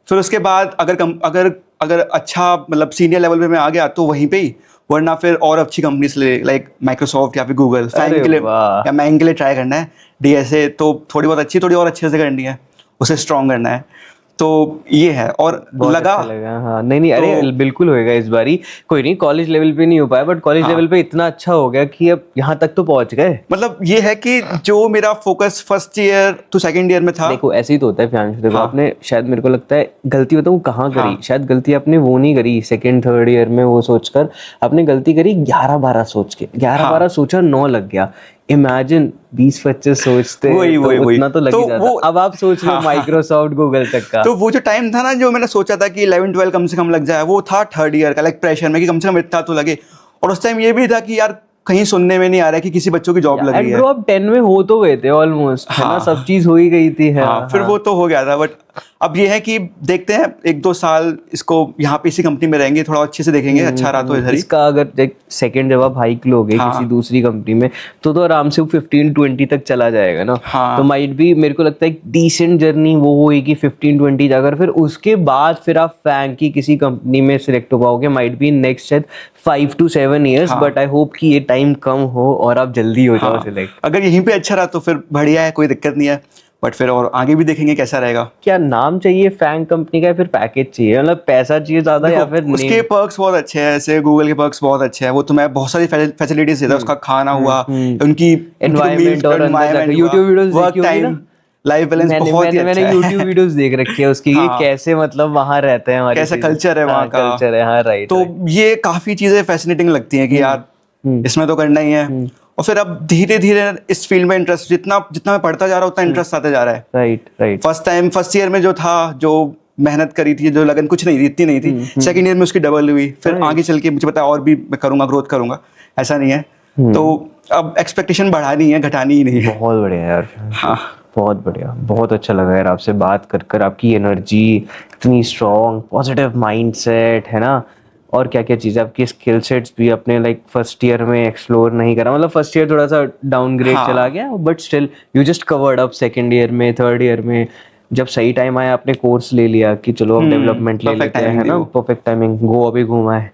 फिर उसके बाद अगर अच्छा मतलब सीनियर लेवल पे मैं आ गया तो वहीं पे ही, वरना फिर और अच्छी कंपनी से लाइक माइक्रोसॉफ्ट या फिर गूगल, फैंग के लिए या मैंग के लिए ट्राई करना है। डीएसए तो थोड़ी बहुत अच्छी, थोड़ी और अच्छे से करनी है, उसे स्ट्रॉन्ग करना है। तो ये है, और लगा हाँ, नहीं अरे बिल्कुल होएगा इस बारी। कोई नहीं, कॉलेज लेवल पे नहीं हो पाया, बट कॉलेज लेवल पे इतना अच्छा हो गया कि अब यहाँ तक तो पहुंच गए। मतलब ये है कि जो मेरा focus first year to second year में था, देखो ऐसे ही तो होता है प्रियांशु। देखो आपने शायद, मेरे को लगता है गलती बताऊँ कहाँ करी, शायद गलती आपने वो नहीं करी सेकंड थर्ड ईयर में वो सोचकर, आपने गलती करी 11-12 सोच के। 11-12 सोचा 9 लग गया। इमेजिन 20-25 सोचते वही उतना तो लग ही जाता। अब आप सोच लो माइक्रोसॉफ्ट गूगल तक का। तो वो जो टाइम था ना, जो मैंने सोचा था कि 11-12 कम से कम लग जाए, वो था थर्ड ईयर का, लाइक प्रेशर में कि कम से कम इतना तो लगे। और उस टाइम ये भी था कि यार कहीं सुनने में नहीं आ रहा है कि किसी बच्चों की जॉब लग रही है। ड्रॉप 10 में हो तो गए थे ऑलमोस्ट, है ना, सब चीज हो ही गई थी। फिर वो तो हो गया था, बट अब ये है कि देखते हैं 1-2 साल इसको यहाँ पे इसी कंपनी में रहेंगे, थोड़ा अच्छे से देखेंगे, अच्छा रहा तो इधर ही। इसका अगर सेकंड जब आप हाइक लोगे किसी दूसरी कंपनी में तो आराम से 15-20 तक चला जाएगा ना। तो माइट भी, मेरे को लगता है एक डिसेंट जर्नी वो होगी 15-20 जाकर, फिर उसके बाद फिर आप फैंग की किसी कंपनी में सिलेक्ट हो पाओगे, माइट बी नेक्स्ट शायद 5 to 7 years। But I hope कि ये टाइम कम हो और आप जल्दी हो जाओ सिलेक्ट। अगर यहीं पे अच्छा रहा तो फिर बढ़िया है, कोई दिक्कत नहीं है। बट फिर और आगे भी देखेंगे कैसा रहेगा। क्या नाम चाहिए फैंग कंपनी का या फिर पैकेज चाहिए, मतलब पैसा चाहिए ज्यादा या फिर उसके name? पर्क्स बहुत अच्छे हैं, जैसे गूगल के पर्क्स बहुत अच्छे हैं, वो तुम्हें बहुत सारी फैसिलिटीज देता है, उसका खाना हुआ, उनकी Environment और अंदर जाके YouTube videos वर्क देखी होगी ना? टाइम, लाइफ बैलेंस बहुत ही अच्छा मैंने है। YouTube वीडियोस देख रखी है उसकी, ये हाँ। कैसे मतलब वहां रहते हैं हमारे, कैसा culture है वहाँ का। कल्चर है, हाँ राइट। तो ये काफी चीजें फैसिनेटिंग लगती हैं कि यार इसमें तो करना ही है। और फिर अब धीरे धीरे इस फील्ड में इंटरेस्ट, जितना जितना मैं पढ़ता जा रहा हूँ उतना इंटरेस्ट आते जा रहा है। राइट। फर्स्ट ईयर में जो था, जो मेहनत करी थी, जो लगन कुछ नहीं थी, इतनी नहीं थी, सेकंड ईयर में उसकी डबल हुई, फिर आगे चल के मुझे पता है और भी मैं करूंगा, ग्रोथ करूंगा, ऐसा नहीं है। तो अब एक्सपेक्टेशन बढ़ानी है, घटानी ही नहीं है। बहुत बढ़िया यार। हाँ, बहुत बढ़िया, बहुत अच्छा लगा यार आपसे बात कर आपकी एनर्जी इतनी स्ट्रॉन्ग, पॉजिटिव माइंडसेट है ना, और क्या क्या चीज़ें आपकी स्किल सेट्स भी अपने लाइक फर्स्ट ईयर में एक्सप्लोर नहीं करा, मतलब फर्स्ट ईयर थोड़ा सा डाउनग्रेड हाँ। चला गया, but still you just covered up second year में, थर्ड ईयर में जब सही टाइम आया आपने कोर्स ले लिया कि चलो अब डेवलपमेंट ले perfect लेते हैं, timing है थी ना, वो। परफेक्ट टाइमिंग, गोवा भी घूमा है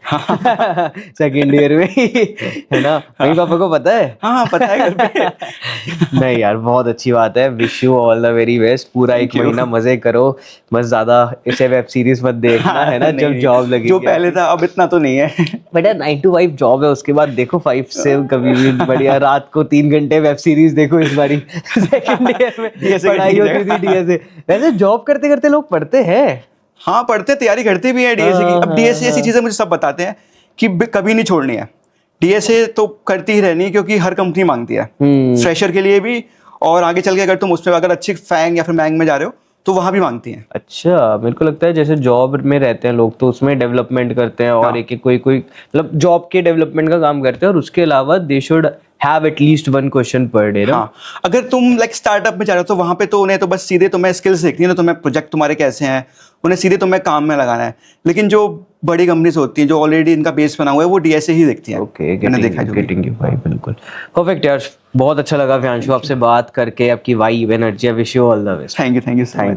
सेकंड ईयर में है ना, मम्मी पापा को पता है? हाँ पता है घर पे। नहीं यार, बहुत अच्छी बात है, wish you all the very best, पूरा एक you. महीना मजे करो, बस ज्यादा इसे वेब सीरीज मत देखना है ना, जब नहीं, जॉब लगेगी। जो पहले था अब इतना तो नहीं है। बेटा 9 to 5 जॉब है, उसके बाद देखो 5 से कभी भी बढ़िया रात को 3 घंटे वेब सीरीज देखो इस बारी सेकंड ईयर में DSA पढ़ाई होती थी डीएसए, वैसे जॉब करते करते लोग पढ़ते हैं। हाँ पढ़ते, तैयारी करते भी है डीएसए की। अब डीएसए ऐसी चीजें मुझे सब बताते हैं कि कभी नहीं छोड़नी है, डीएसए तो करती ही रहनी है, क्योंकि हर कंपनी मांगती है, फ्रेशर के लिए भी, और आगे चल के अगर तुम उसमें अगर अच्छी फैंग या फिर मैंग में जा रहे हो तो वहां भी मांगती हैं। अच्छा, मेरे को लगता है जैसे जॉब में रहते हैं लोग तो उसमें डेवलपमेंट करते हैं, और एक कोई मतलब जॉब के डेवलपमेंट का काम करते हैं, और उसके अलावा they should have at least 1 question per day. हाँ, अगर तुम लाइक स्टार्टअप में जा रहे हो तो वहां पे तो उन्हें तो बस सीधे तुम्हें स्किल्स देखनी है ना, तुम्हें प्रोजेक्ट तुम्हारे कैसे हैं, उन्हें सीधे तुम्हें काम में लगाना है। लेकिन जो बड़ी कंपनीज होती हैं जो ऑलरेडी इनका बेस बना हुआ है वो डीएसए ही देखती हैं। ओके, मैंने देखा है। गेटिंग यू भाई, बिल्कुल परफेक्ट यार, बहुत अच्छा लगा प्रियांशु आपसे बात करके, आपकी vibe energy, I wish you all the best. Thank you so much.